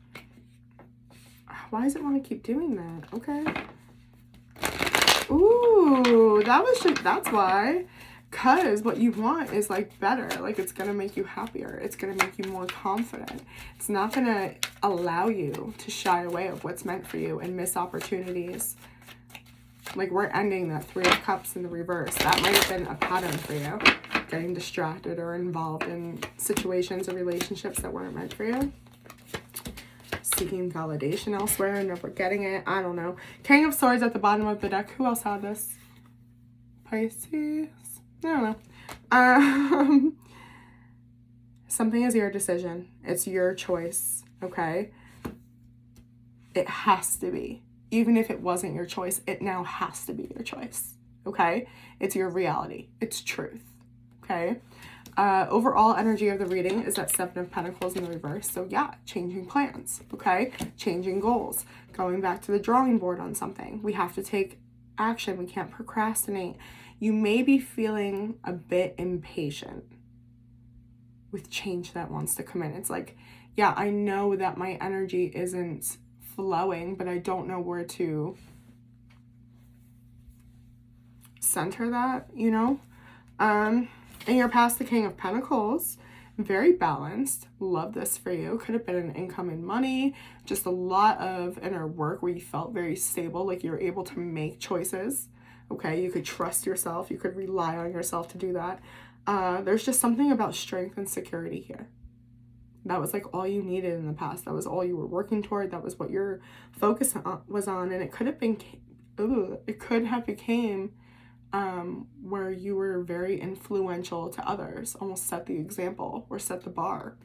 Why does it want to keep doing that? Okay. Ooh, that's why. Because what you want is like better. Like it's going to make you happier. It's going to make you more confident. It's not going to allow you to shy away of what's meant for you and miss opportunities. Like we're ending that Three of Cups in the reverse. That might have been a pattern for you. Getting distracted or involved in situations or relationships that weren't meant for you. Seeking validation elsewhere and never getting it. I don't know. King of Swords at the bottom of the deck. Who else had this? Pisces? I don't know. Something is your decision. It's your choice. Okay? It has to be. Even if it wasn't your choice, it now has to be your choice. Okay? It's your reality. It's truth. Okay? Overall energy of the reading is that Seven of Pentacles in the reverse. So yeah, changing plans, okay? Changing goals, going back to the drawing board on something. We have to take action. We can't procrastinate. You may be feeling a bit impatient with change that wants to come in. It's like, yeah, I know that my energy isn't flowing, but I don't know where to center that, you know? And you're past the King of Pentacles, very balanced. Love this for you. Could have been an income in money, just a lot of inner work where you felt very stable, like you're able to make choices. Okay, you could trust yourself. You could rely on yourself to do that. There's just something about strength and security here. That was like all you needed in the past. That was all you were working toward. That was what your focus was on. And it could have been, it could have became where you were very influential to others, almost set the example or set the bar.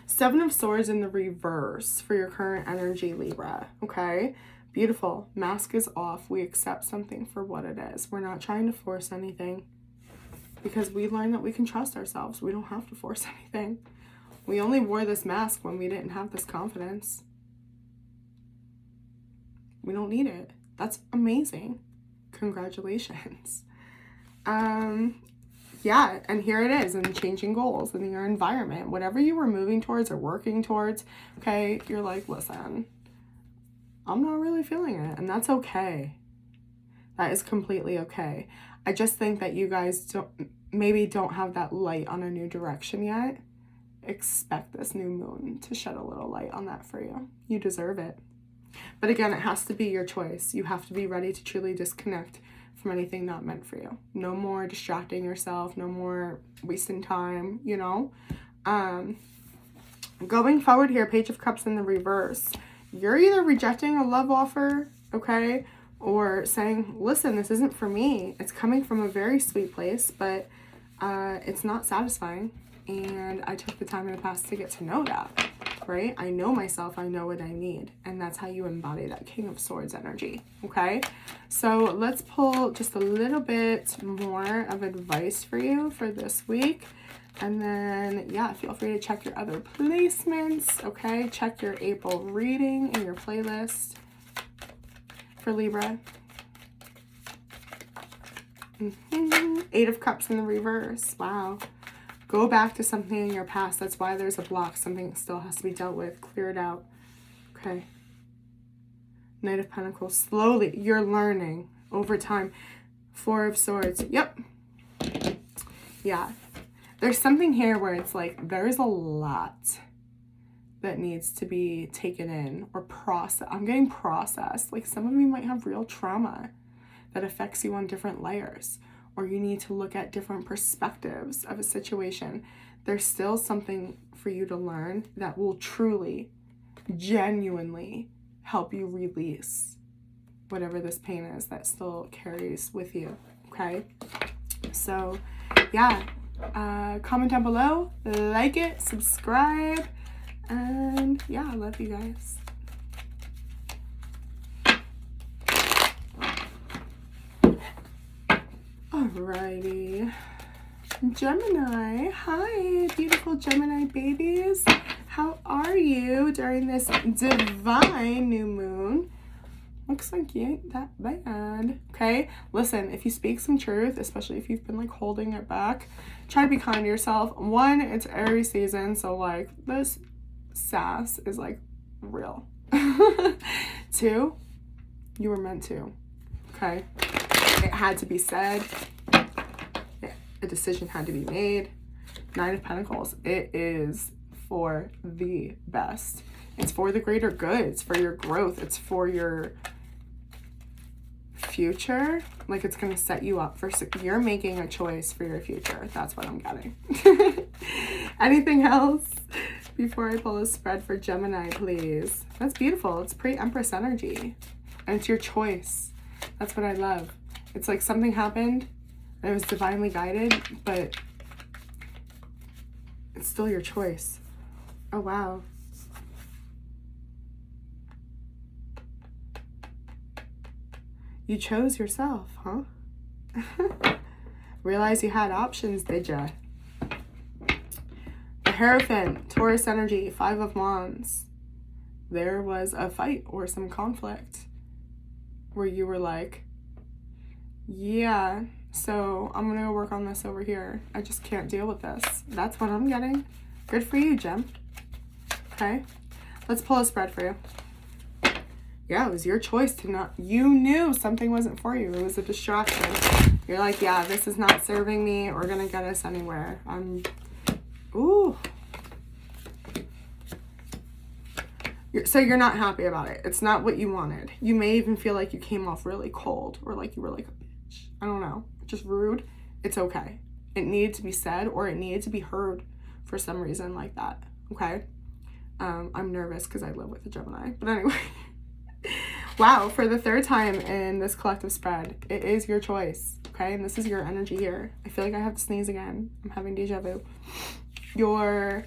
Seven of Swords in the reverse for your current energy, Libra. Okay, beautiful. Mask is off. We accept something for what it is. We're not trying to force anything because we learned that we can trust ourselves. We don't have to force anything. We only wore this mask when we didn't have this confidence. We don't need it. That's amazing. Congratulations. Yeah, and here it is, and changing goals in your environment, whatever you were moving towards or working towards. Okay, you're like, listen, I'm not really feeling it, and that's okay. That is completely okay. I just think that you guys don't have that light on a new direction yet. Expect this new moon to shed a little light on that for you. You deserve it. But again, it has to be your choice. You have to be ready to truly disconnect from anything not meant for you. No more distracting yourself. No more wasting time, you know. Going forward here, Page of Cups in the reverse. You're either rejecting a love offer, okay, or saying, listen, this isn't for me. It's coming from a very sweet place, but it's not satisfying. And I took the time in the past to get to know that. Right? I know myself, I know what I need. And that's how you embody that King of Swords energy. Okay? So let's pull just a little bit more of advice for you for this week. And then, yeah, feel free to check your other placements. Okay? Check your April reading in your playlist for Libra. Eight of Cups in the reverse. Wow. Go back to something in your past. That's why there's a block. Something still has to be dealt with. Clear it out. Okay. Knight of Pentacles. Slowly. You're learning over time. Four of Swords. Yep. Yeah. There's something here where it's like there's a lot that needs to be taken in or processed. I'm getting processed. Like some of you might have real trauma that affects you on different layers, or you need to look at different perspectives of a situation. There's still something for you to learn that will truly, genuinely help you release whatever this pain is that still carries with you, okay? So, yeah, comment down below, like it, subscribe, and yeah, I love you guys. Alrighty. Gemini, hi, beautiful Gemini babies. How are you during this divine new moon? Looks like you ain't that bad. Okay, listen, if you speak some truth, especially if you've been like holding it back, try to be kind to yourself. One, it's Aries season, so like this sass is like real. Two, you were meant to. Okay, it had to be said. A decision had to be made. Nine of Pentacles, it is for the best. It's for the greater good. It's for your growth. It's for your future. Like it's going to set you up for, you're making a choice for your future. That's what I'm getting. Anything else before I pull a spread for Gemini, please? That's beautiful. It's pre-Empress energy. And it's your choice. That's what I love. It's like something happened and it was divinely guided, but it's still your choice. Oh, wow. You chose yourself, huh? Realize you had options, did ya? The Hierophant, Taurus energy, Five of Wands. There was a fight or some conflict where you were like, yeah, so I'm gonna go work on this over here. I just can't deal with this. That's what I'm getting. Good for you, Gem. Okay, let's pull a spread for you. Yeah, it was your choice to not, you knew something wasn't for you. It was a distraction. You're like, yeah, this is not serving me or gonna get us anywhere. Ooh. So you're not happy about it. It's not what you wanted. You may even feel like you came off really cold or like you were like a bitch. I don't know. Just rude. It's okay. It needed to be said or it needed to be heard for some reason like that. Okay? I'm nervous because I live with a Gemini. But anyway. Wow, for the third time in this collective spread, it is your choice. Okay? And this is your energy here. I feel like I have to sneeze again. I'm having deja vu. Your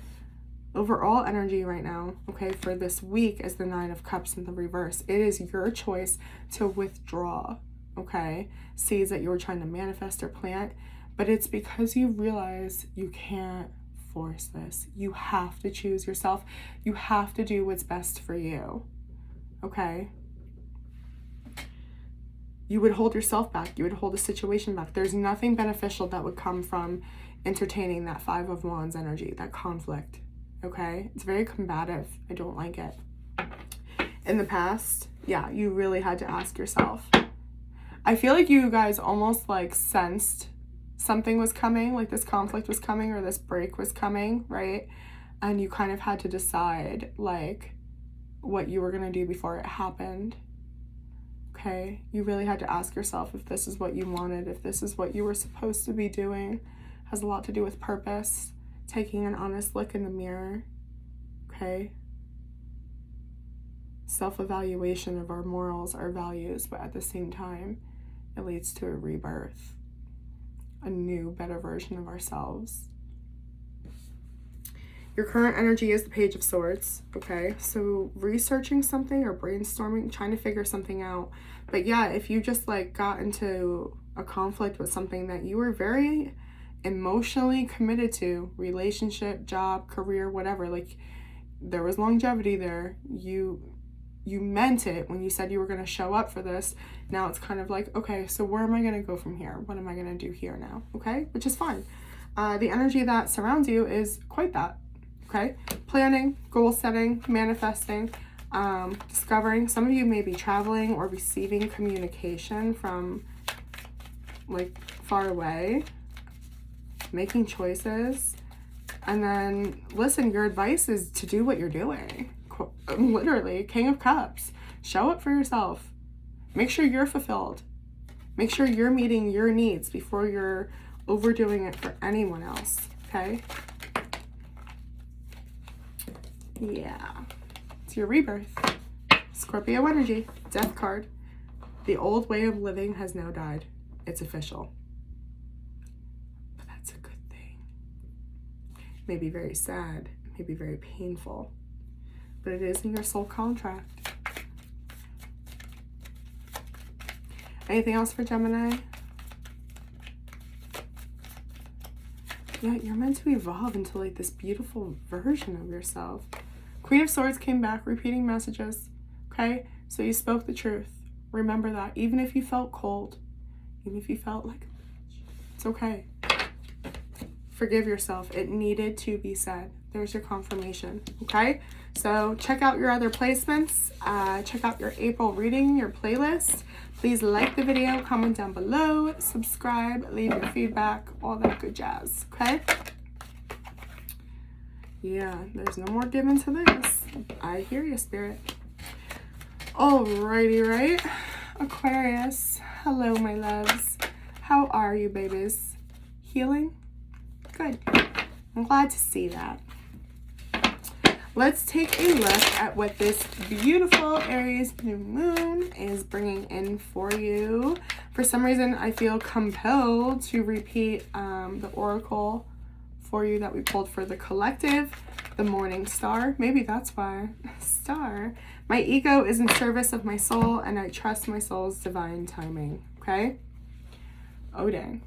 overall energy right now, okay, for this week is the Nine of Cups in the reverse. It is your choice to withdraw, okay, seeds that you were trying to manifest or plant, but it's because you realize you can't force this. You have to choose yourself. You have to do what's best for you, okay? You would hold yourself back. You would hold a situation back. There's nothing beneficial that would come from entertaining that Five of Wands energy, that conflict. Okay, it's very combative. I don't like it. In the past, yeah, you really had to ask yourself. I feel like you guys almost like sensed something was coming, like this conflict was coming or this break was coming, right? And you kind of had to decide like what you were gonna do before it happened. Okay, you really had to ask yourself if this is what you wanted, if this is what you were supposed to be doing. It has a lot to do with purpose. Taking an honest look in the mirror, okay? Self-evaluation of our morals, our values, but at the same time, it leads to a rebirth, a new, better version of ourselves. Your current energy is the Page of Swords, okay? So researching something or brainstorming, trying to figure something out. But yeah, if you just like got into a conflict with something that you were very emotionally committed to, relationship, job, career, whatever, like there was longevity there, you meant it when you said you were going to show up for this. Now it's kind of like, okay, so where am I going to go from here? What am I going to do here now? Okay, which is fine. The energy that surrounds you is quite that. Okay, planning, goal setting, manifesting, discovering. Some of you may be traveling or receiving communication from like far away. Making choices, And then, listen, your advice is to do what you're doing. Literally, King of Cups. Show up for yourself. Make sure you're fulfilled. Make sure you're meeting your needs before you're overdoing it for anyone else, okay? Yeah. It's your rebirth. Scorpio energy, death card. The old way of living has now died. It's official. But that's a good thing. It may be very sad, it may be very painful, but it is in your soul contract. Anything else for Gemini? Yeah, you're meant to evolve into like this beautiful version of yourself. Queen of Swords came back, repeating messages. Okay, so you spoke the truth. Remember that. Even if you felt cold, even if you felt like a bitch, it's okay. Forgive yourself. It needed to be said. There's your confirmation. Okay, so check out your other placements. Check out your April reading, your playlist. Please like the video, comment down below, subscribe, leave your feedback, all that good jazz, okay? Yeah, there's no more giving to this. I hear you, Spirit. Alrighty, right? Aquarius, hello, my loves. How are you, babies? Healing? Good. I'm glad to see that. Let's take a look at what this beautiful Aries new moon is bringing in for you. For some reason, I feel compelled to repeat the oracle for you that we pulled for the collective, the morning star. Maybe that's why. Star. My ego is in service of my soul, and I trust my soul's divine timing. Okay? Oh, dang.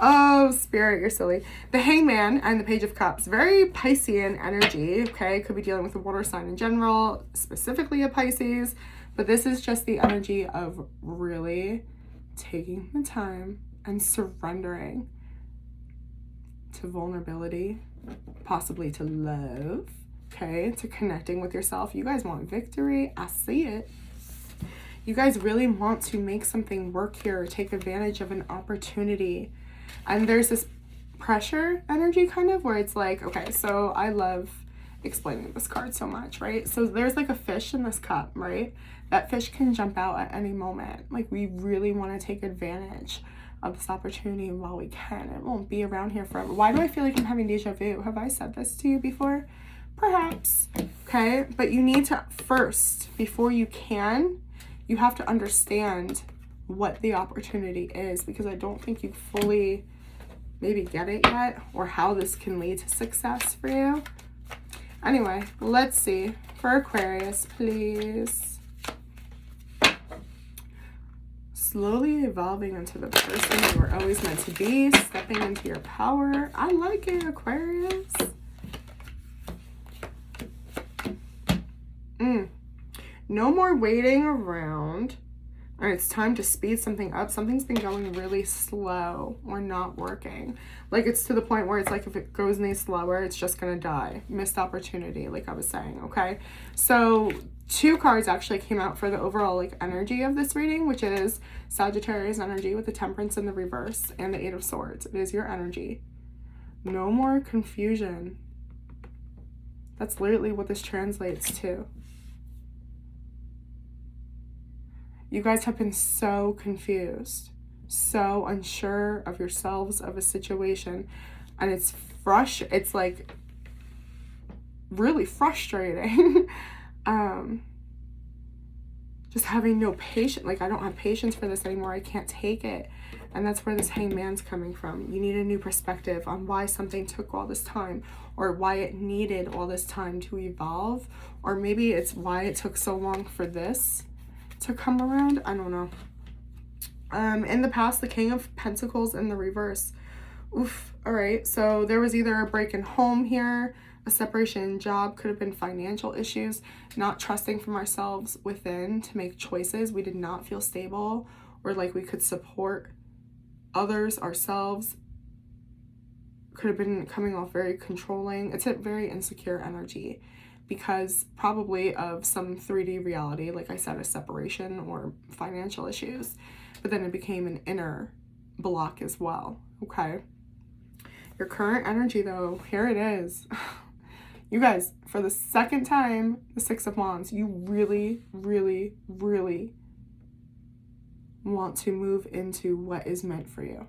Oh, Spirit, you're silly. The Hangman and the Page of Cups. Very Piscean energy, okay? Could be dealing with a water sign in general, specifically a Pisces. But this is just the energy of really taking the time and surrendering to vulnerability, possibly to love, okay? To connecting with yourself. You guys want victory. I see it. You guys really want to make something work here, take advantage of an opportunity. And there's this pressure energy kind of where it's like, okay, so I love explaining this card so much, right? So there's like a fish in this cup, right? That fish can jump out at any moment. Like, we really want to take advantage of this opportunity while we can. It won't be around here forever. Why do I feel like I'm having deja vu? Have I said this to you before? Perhaps. Okay, but you need to first, before you can, you have to understand what the opportunity is, because I don't think you fully maybe get it yet, or how this can lead to success for you. Anyway, let's see. For Aquarius, please. Slowly evolving into the person you were always meant to be, stepping into your power. I like it, Aquarius. No more waiting around. And it's time to speed something up. Something's been going really slow or not working. Like, it's to the point where it's like, if it goes any slower, it's just going to die. Missed opportunity, like I was saying, okay? So 2 cards actually came out for the overall like energy of this reading, which is Sagittarius energy with the Temperance in the reverse and the 8 of Swords. It is your energy. No more confusion. That's literally what this translates to. You guys have been so confused, so unsure of yourselves, of a situation, and it's like really frustrating. Just having no patience. Like, I don't have patience for this anymore. I can't take it. And that's where this Hangman's coming from. You need a new perspective on why something took all this time, or why it needed all this time to evolve, or maybe it's why it took so long for this to come around. I don't know. In the past, the King of Pentacles in the reverse. Oof. All right, so there was either a break in home here, a separation in job, could have been financial issues, not trusting from ourselves within to make choices. We did not feel stable, or like we could support others, ourselves. Could have been coming off very controlling. It's a very insecure energy, because probably of some 3D reality, like I said, a separation or financial issues, but then it became an inner block as well, okay? Your current energy, though, here it is. You guys, for the second time, the Six of Wands, you really, really, really want to move into what is meant for you.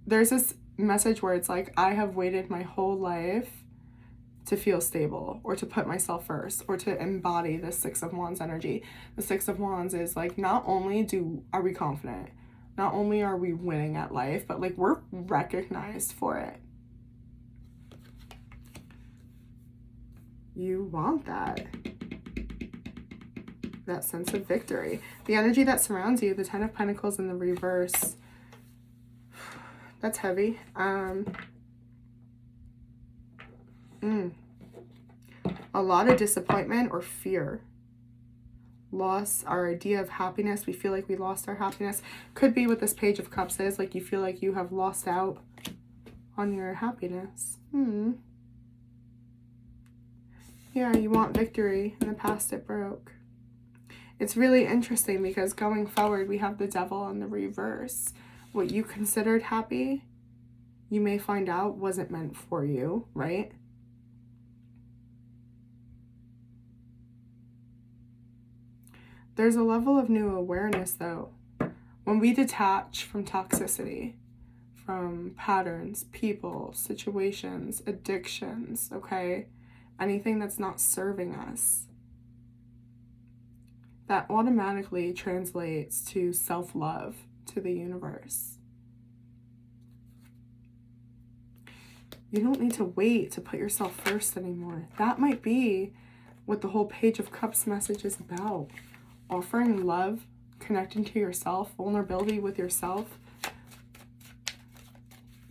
There's this message where it's like, I have waited my whole life to feel stable, or to put myself first, or to embody the Six of Wands energy. The Six of Wands is like, not only are we confident, not only are we winning at life, but like we're recognized for it. You want that sense of victory. The energy that surrounds you, the Ten of Pentacles in the reverse, that's heavy. A lot of disappointment or fear. Loss our idea of happiness. We feel like we lost our happiness. Could be what this Page of Cups is, like you feel like you have lost out on your happiness. Yeah, you want victory. In the past it broke. It's really interesting because going forward we have the Devil in the reverse. What you considered happy, you may find out wasn't meant for you, right? There's a level of new awareness, though. When we detach from toxicity, from patterns, people, situations, addictions, okay? Anything that's not serving us, that automatically translates to self-love, to the universe. You don't need to wait to put yourself first anymore. That might be what the whole Page of Cups message is about. Offering love, connecting to yourself, vulnerability with yourself.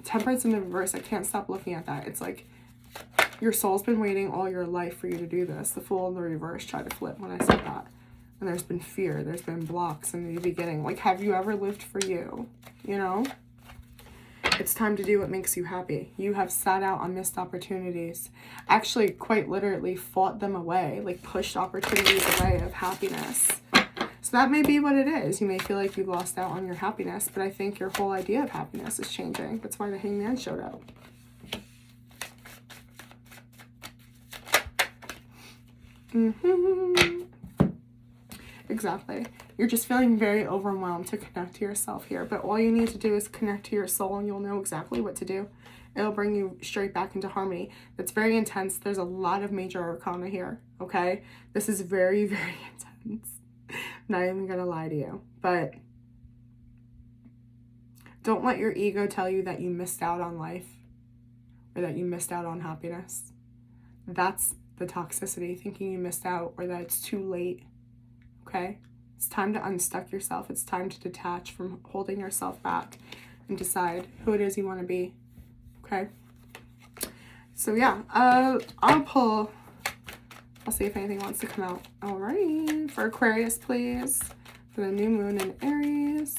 Temperance in the reverse, I can't stop looking at that. It's like your soul's been waiting all your life for you to do this. The Fool in the reverse tried to flip when I said that. And there's been fear, there's been blocks in the beginning. Like, have you ever lived for you? You know? It's time to do what makes you happy. You have sat out on missed opportunities. Actually, quite literally fought them away. Like, pushed opportunities away of happiness. So that may be what it is. You may feel like you lost out on your happiness, but I think your whole idea of happiness is changing. That's why the Hangman showed up. Exactly. You're just feeling very overwhelmed to connect to yourself here, but all you need to do is connect to your soul and you'll know exactly what to do. It'll bring you straight back into harmony. That's very intense. There's a lot of major arcana here, okay? This is very, very intense. Not even gonna lie to you, but don't let your ego tell you that you missed out on life or that you missed out on happiness. That's the toxicity, thinking you missed out or that it's too late. Okay, it's time to unstuck yourself. It's time to detach from holding yourself back and decide who it is you want to be. Okay, so yeah, I'll see if anything wants to come out. All right, for Aquarius, please, for the new moon in Aries.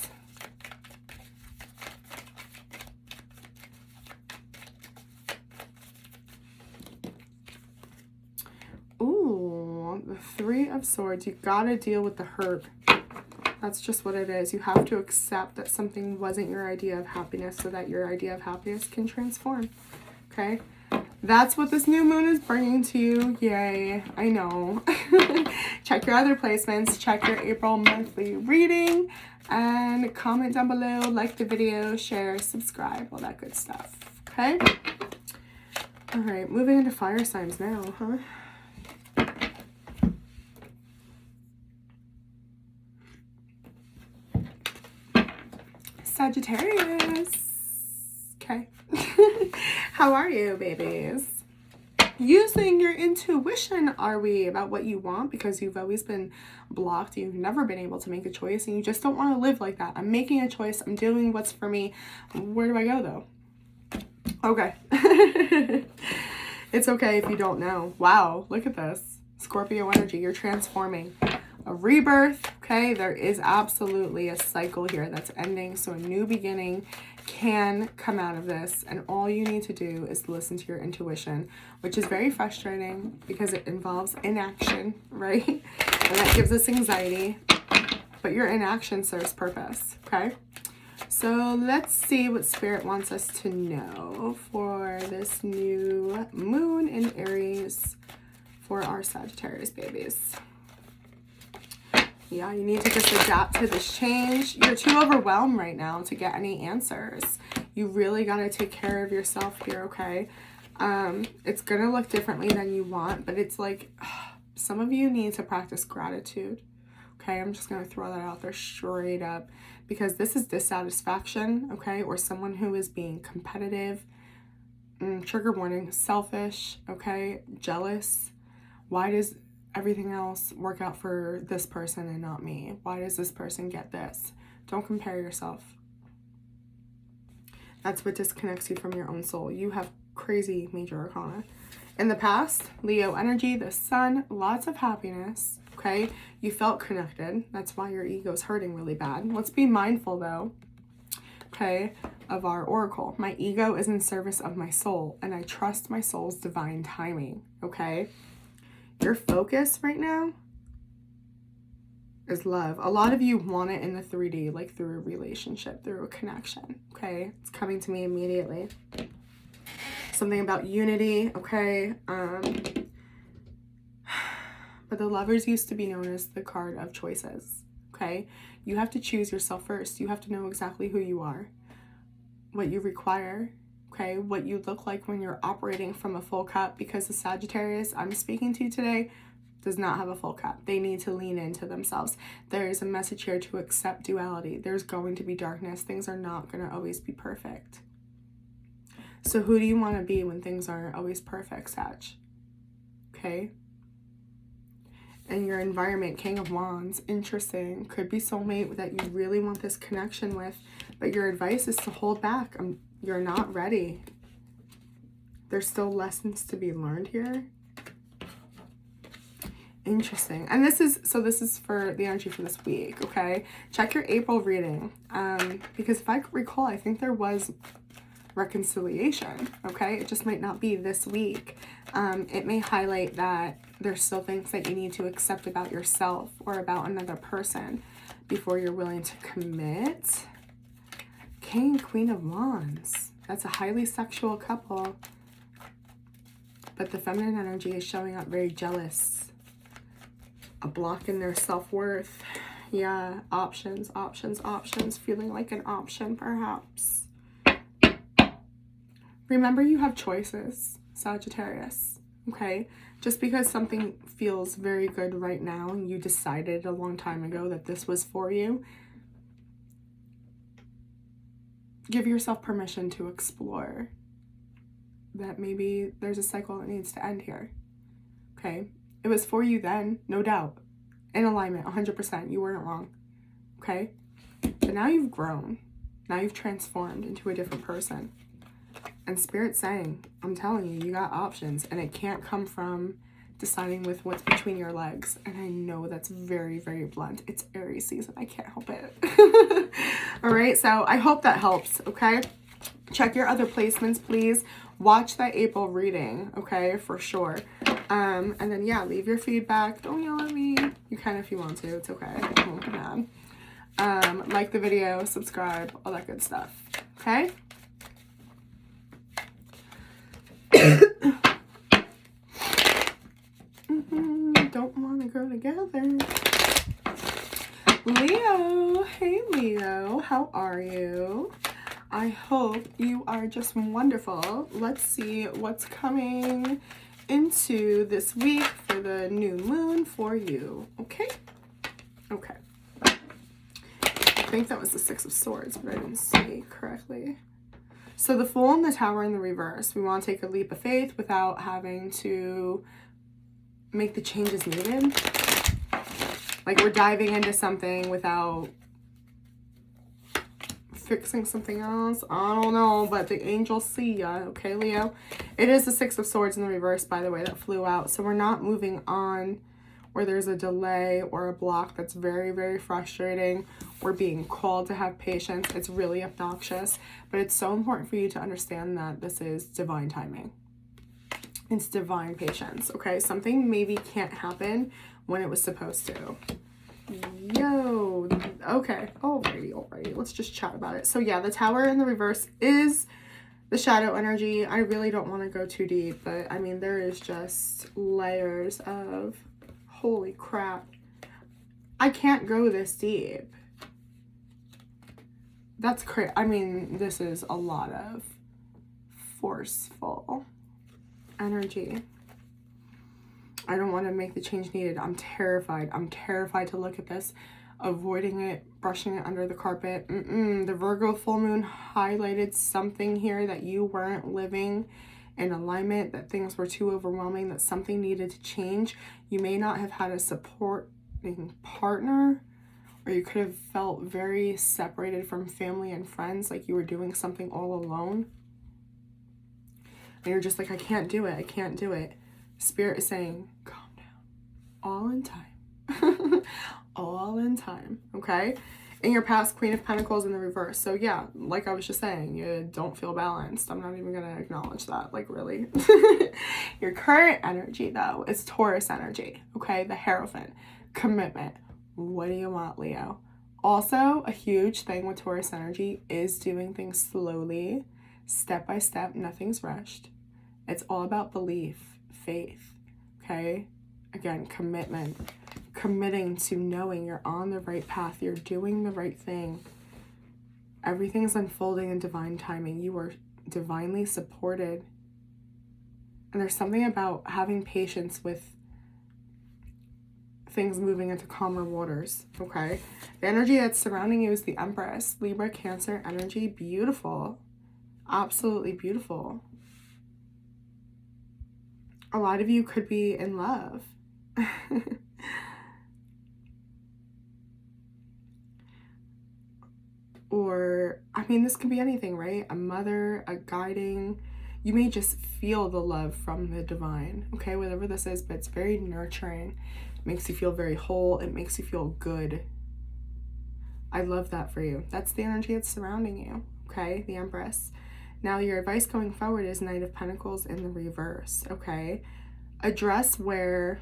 Ooh, the Three of Swords. You gotta deal with the hurt. That's just what it is. You have to accept that something wasn't your idea of happiness so that your idea of happiness can transform. Okay? That's what this new moon is bringing to you. Yay. I know. Check your other placements. Check your April monthly reading. And comment down below. Like the video. Share. Subscribe. All that good stuff. Okay? Alright. Moving into fire signs now, huh? Sagittarius. Okay. How are you, babies? Using your intuition, are we, about what you want, because you've always been blocked. You've never been able to make a choice and you just don't want to live like that. I'm making a choice. I'm doing what's for me. Where do I go, though? Okay. It's okay if you don't know. Wow, look at this. Scorpio energy. You're transforming. A rebirth, okay? There is absolutely a cycle here that's ending, so a new beginning can come out of this, and all you need to do is listen to your intuition, which is very frustrating because it involves inaction, right? And that gives us anxiety, but your inaction serves purpose, okay? So let's see what Spirit wants us to know for this new moon in Aries for our Sagittarius babies. Yeah, you need to just adapt to this change. You're too overwhelmed right now to get any answers. You really got to take care of yourself here, okay? It's going to look differently than you want, but it's like some of you need to practice gratitude. Okay, I'm just going to throw that out there straight up because this is dissatisfaction, okay, or someone who is being competitive, trigger warning, selfish, okay, jealous. Why does everything else work out for this person and not me? Why does this person get this? Don't compare yourself. That's what disconnects you from your own soul. You have crazy major arcana. In the past, Leo energy, the sun, lots of happiness, okay? You felt connected. That's why your ego's hurting really bad. Let's be mindful, though, okay, of our oracle. My ego is in service of my soul, and I trust my soul's divine timing, okay? Your focus right now is love. A lot of you want it in the 3D, like through a relationship, through a connection, okay? It's coming to me immediately. Something about unity, okay? But the Lovers used to be known as the card of choices, okay? You have to choose yourself first. You have to know exactly who you are, what you require, okay? What you look like when you're operating from a full cup, because the Sagittarius I'm speaking to today does not have a full cup. They need to lean into themselves. There is a message here to accept duality. There's going to be darkness. Things are not going to always be perfect. So who do you want to be when things aren't always perfect, Sag? Okay? And your environment, King of Wands, interesting. Could be soulmate that you really want this connection with, but your advice is to hold back. You're not ready. There's still lessons to be learned here. Interesting. And this is for the energy for this week, okay? Check your April reading. Because if I recall, I think there was reconciliation, okay? It just might not be this week. It may highlight that there's still things that you need to accept about yourself or about another person before you're willing to commit. King, Queen of Wands. That's a highly sexual couple. But the feminine energy is showing up very jealous. A block in their self-worth. Yeah, options, feeling like an option perhaps. Remember, you have choices, Sagittarius, okay? Just because something feels very good right now and you decided a long time ago that this was for you, give yourself permission to explore that maybe there's a cycle that needs to end here, okay? It was for you then, no doubt. In alignment, 100%. You weren't wrong. Okay? But now you've grown. Now you've transformed into a different person. And Spirit's saying, I'm telling you, you got options. And it can't come from deciding with what's between your legs. And I know that's very, very blunt. It's Aries season. I can't help it. All right? So I hope that helps. Okay? Check your other placements, please. Watch that April reading, okay, for sure. And then, yeah, leave your feedback. Don't yell at me. You can if you want to. It's okay. I won't be mad. Like the video, subscribe, all that good stuff, okay? Don't want to go together. Leo. Hey, Leo. How are you? I hope you are just wonderful. Let's see what's coming into this week for the new moon for you. Okay? Okay. I think that was the Six of Swords, but I didn't see correctly. So the Fool and the Tower in the reverse. We want to take a leap of faith without having to make the changes needed. Like we're diving into something without fixing something else. I don't know, but the angels see ya, okay, Leo? It is the Six of Swords in the reverse, by the way, that flew out. So we're not moving on where there's a delay or a block that's very, very frustrating. We're being called to have patience. It's really obnoxious, but it's so important for you to understand that this is divine timing. It's divine patience, okay? Something maybe can't happen when it was supposed to. Yo, okay, alrighty, let's just chat about it. So yeah, the Tower in the reverse is the shadow energy. I really don't want to go too deep, but I mean, there is just layers of, holy crap, I can't go this deep. That's crazy. I mean, this is a lot of forceful energy. I don't want to make the change needed. I'm terrified. I'm terrified to look at this, avoiding it, brushing it under the carpet. The Virgo full moon highlighted something here, that you weren't living in alignment, that things were too overwhelming, that something needed to change. You may not have had a supporting partner, or you could have felt very separated from family and friends, like you were doing something all alone. And you're just like, I can't do it. I can't do it. Spirit is saying, calm down. All in time. All in time. Okay? In your past, Queen of Pentacles in the reverse. So yeah, like I was just saying, you don't feel balanced. I'm not even going to acknowledge that. Like, really. Your current energy, though, is Taurus energy. Okay? The Hierophant. Commitment. What do you want, Leo? Also, a huge thing with Taurus energy is doing things slowly, step by step. Nothing's rushed. It's all about belief, faith, okay? Again, commitment. Committing to knowing you're on the right path. You're doing the right thing. Everything's unfolding in divine timing. You are divinely supported. And there's something about having patience with things moving into calmer waters, okay? The energy that's surrounding you is the Empress. Libra, Cancer energy. Beautiful. Absolutely beautiful. A lot of you could be in love. Or, I mean, this could be anything, right? A mother, a guiding. You may just feel the love from the divine, okay? Whatever this is, but it's very nurturing. It makes you feel very whole. It makes you feel good. I love that for you. That's the energy that's surrounding you, okay? The Empress. Now, your advice going forward is Knight of Pentacles in the reverse, okay? Address where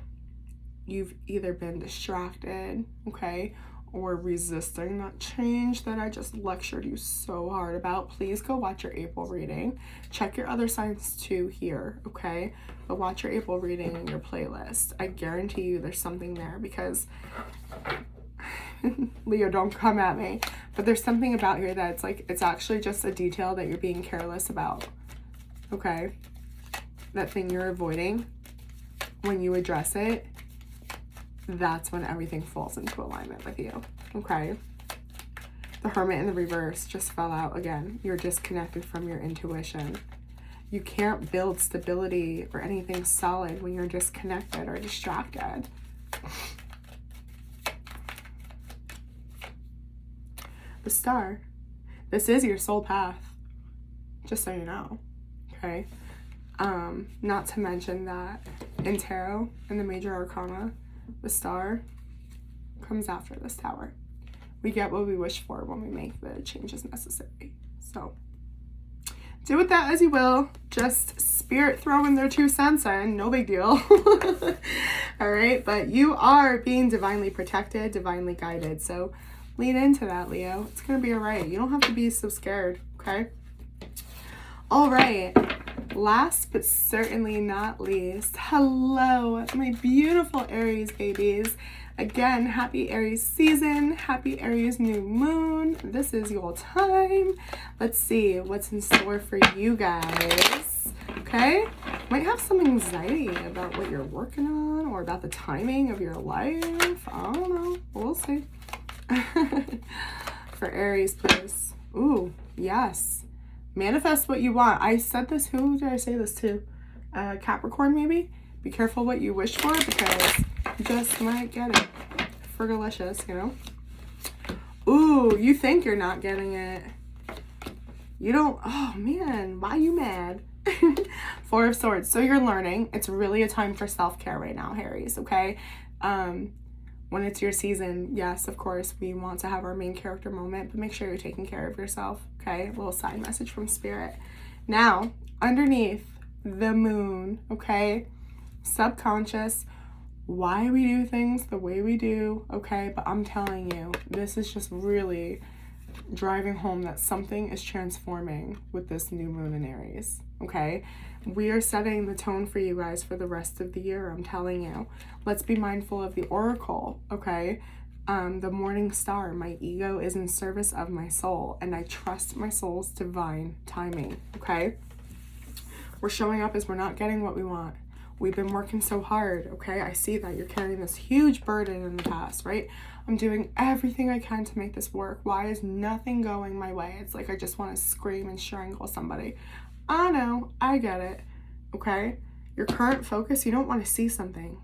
you've either been distracted, okay, or resisting that change that I just lectured you so hard about. Please go watch your April reading. Check your other signs too here, okay? But watch your April reading in your playlist. I guarantee you there's something there, because Leo, don't come at me, but there's something about here that it's like, it's actually just a detail that you're being careless about, okay? That thing you're avoiding, when you address it, that's when everything falls into alignment with you, okay? The Hermit in the reverse just fell out again. You're disconnected from your intuition. You can't build stability or anything solid when you're disconnected or distracted. The Star. This is your soul path, just so you know, okay? Not to mention that in tarot, in the major arcana, the Star comes after this Tower. We get what we wish for when we make the changes necessary. So do with that as you will. Just spirit throwing their 2 cents in, no big deal. All right, but you are being divinely protected, divinely guided. So lean into that, Leo. It's gonna be all right. You don't have to be so scared, okay? All right. Last but certainly not least, hello, my beautiful Aries babies. Again, happy Aries season, happy Aries new moon. This is your time. Let's see what's in store for you guys, okay? Might have some anxiety about what you're working on or about the timing of your life. I don't know. We'll see. For Aries, please. Ooh, yes. Manifest what you want. I said this, who did I say this to? Capricorn, maybe? Be careful what you wish for, because you just might get it. Fergalicious, you know? Ooh, you think you're not getting it. You don't, oh man, why are you mad? 4 of Swords. So you're learning. It's really a time for self-care right now, Aries, okay? When it's your season, yes, of course, we want to have our main character moment, but make sure you're taking care of yourself, okay? A little side message from Spirit. Now, underneath the moon, okay? Subconscious, why we do things the way we do, okay? But I'm telling you, this is just really driving home that something is transforming with this new moon in Aries, okay? We are setting the tone for you guys for the rest of the year, I'm telling you. Let's be mindful of the oracle, okay? The morning star, my ego is in service of my soul, and I trust my soul's divine timing, okay? We're showing up as we're not getting what we want. We've been working so hard, okay? I see that you're carrying this huge burden in the past, right? I'm doing everything I can to make this work. Why is nothing going my way? It's like I just want to scream and strangle somebody. I know, I get it, okay? Your current focus, you don't want to see something.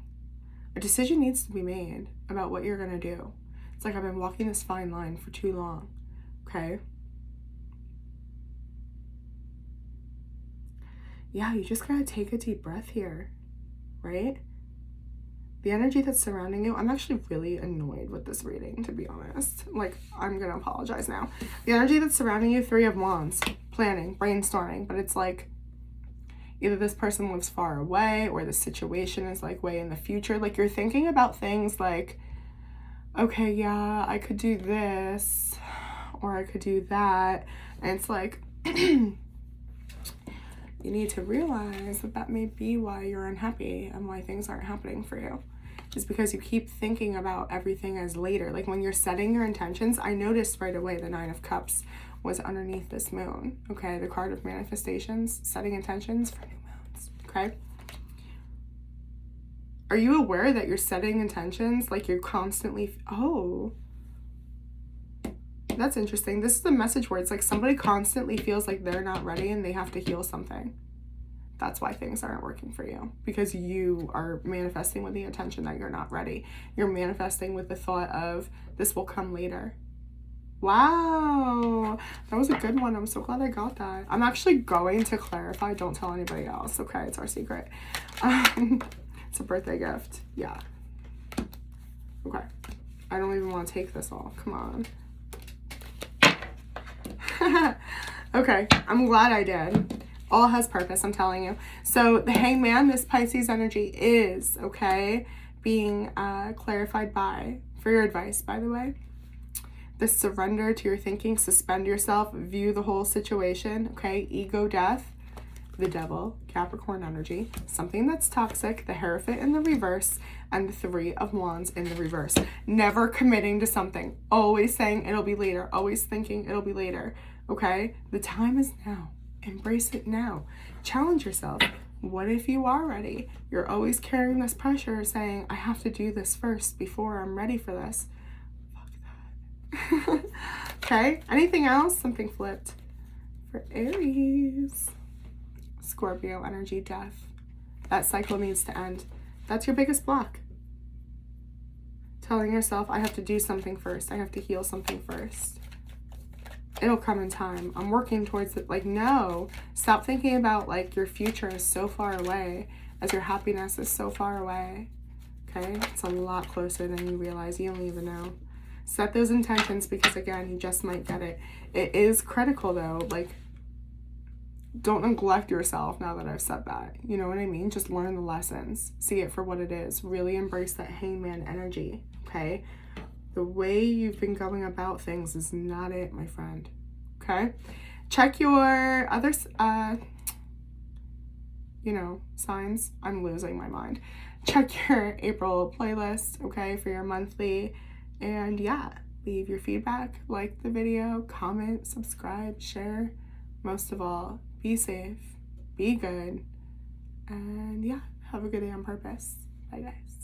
A decision needs to be made about what you're going to do. It's like I've been walking this fine line for too long, okay? Yeah, you just gotta take a deep breath here, right? The energy that's surrounding you, I'm actually really annoyed with this reading, to be honest. Like, I'm gonna apologize now. The energy that's surrounding you, 3 of Wands, planning, brainstorming, but it's like either this person lives far away or the situation is like way in the future. Like, you're thinking about things like, okay, yeah, I could do this or I could do that. And it's like, you need to realize that that may be why you're unhappy and why things aren't happening for you. Is because you keep thinking about everything as later. Like, when you're setting your intentions, I noticed right away the 9 of Cups was underneath this moon, okay? The card of manifestations, setting intentions for new moons, okay? Are you aware that you're setting intentions? Like, you're constantly, oh, that's interesting. This is the message where it's like somebody constantly feels like they're not ready and they have to heal something. That's why things aren't working for you, because you are manifesting with the intention that you're not ready. You're manifesting with the thought of this will come later. Wow, that was a good one. I'm so glad I got that. I'm actually going to clarify. Don't tell anybody else, okay? It's our secret. It's a birthday gift. Yeah. Okay. I don't even want to take this all. Come on. Okay, I'm glad I did. All has purpose, I'm telling you. So the Hangman, this Pisces energy is, okay, being clarified by, for your advice, by the way, the surrender to your thinking, suspend yourself, view the whole situation, okay, ego death, the devil, Capricorn energy, something that's toxic, the Hierophant in the reverse, and the 3 of Wands in the reverse. Never committing to something, always saying it'll be later, always thinking it'll be later, okay? The time is now. Embrace it now. Challenge yourself. What if you are ready? You're always carrying this pressure saying, I have to do this first before I'm ready for this. Fuck that. Okay, anything else? Something flipped. For Aries, Scorpio energy, death. That cycle needs to end. That's your biggest block. Telling yourself, I have to do something first. I have to heal something first. It'll come in time. I'm working towards it. Like, no, stop thinking about like your future is so far away as your happiness is so far away. Okay, it's a lot closer than you realize. You don't even know. Set those intentions, because again, you just might get it. It is critical though. Like, don't neglect yourself now that I've said that. You know what I mean? Just learn the lessons. See it for what it is. Really embrace that Hangman energy, okay? The way you've been going about things is not it, my friend, okay? Check your other, signs. I'm losing my mind. Check your April playlist, okay, for your monthly. And yeah, leave your feedback, like the video, comment, subscribe, share. Most of all, be safe, be good, and yeah, have a good day on purpose. Bye, guys.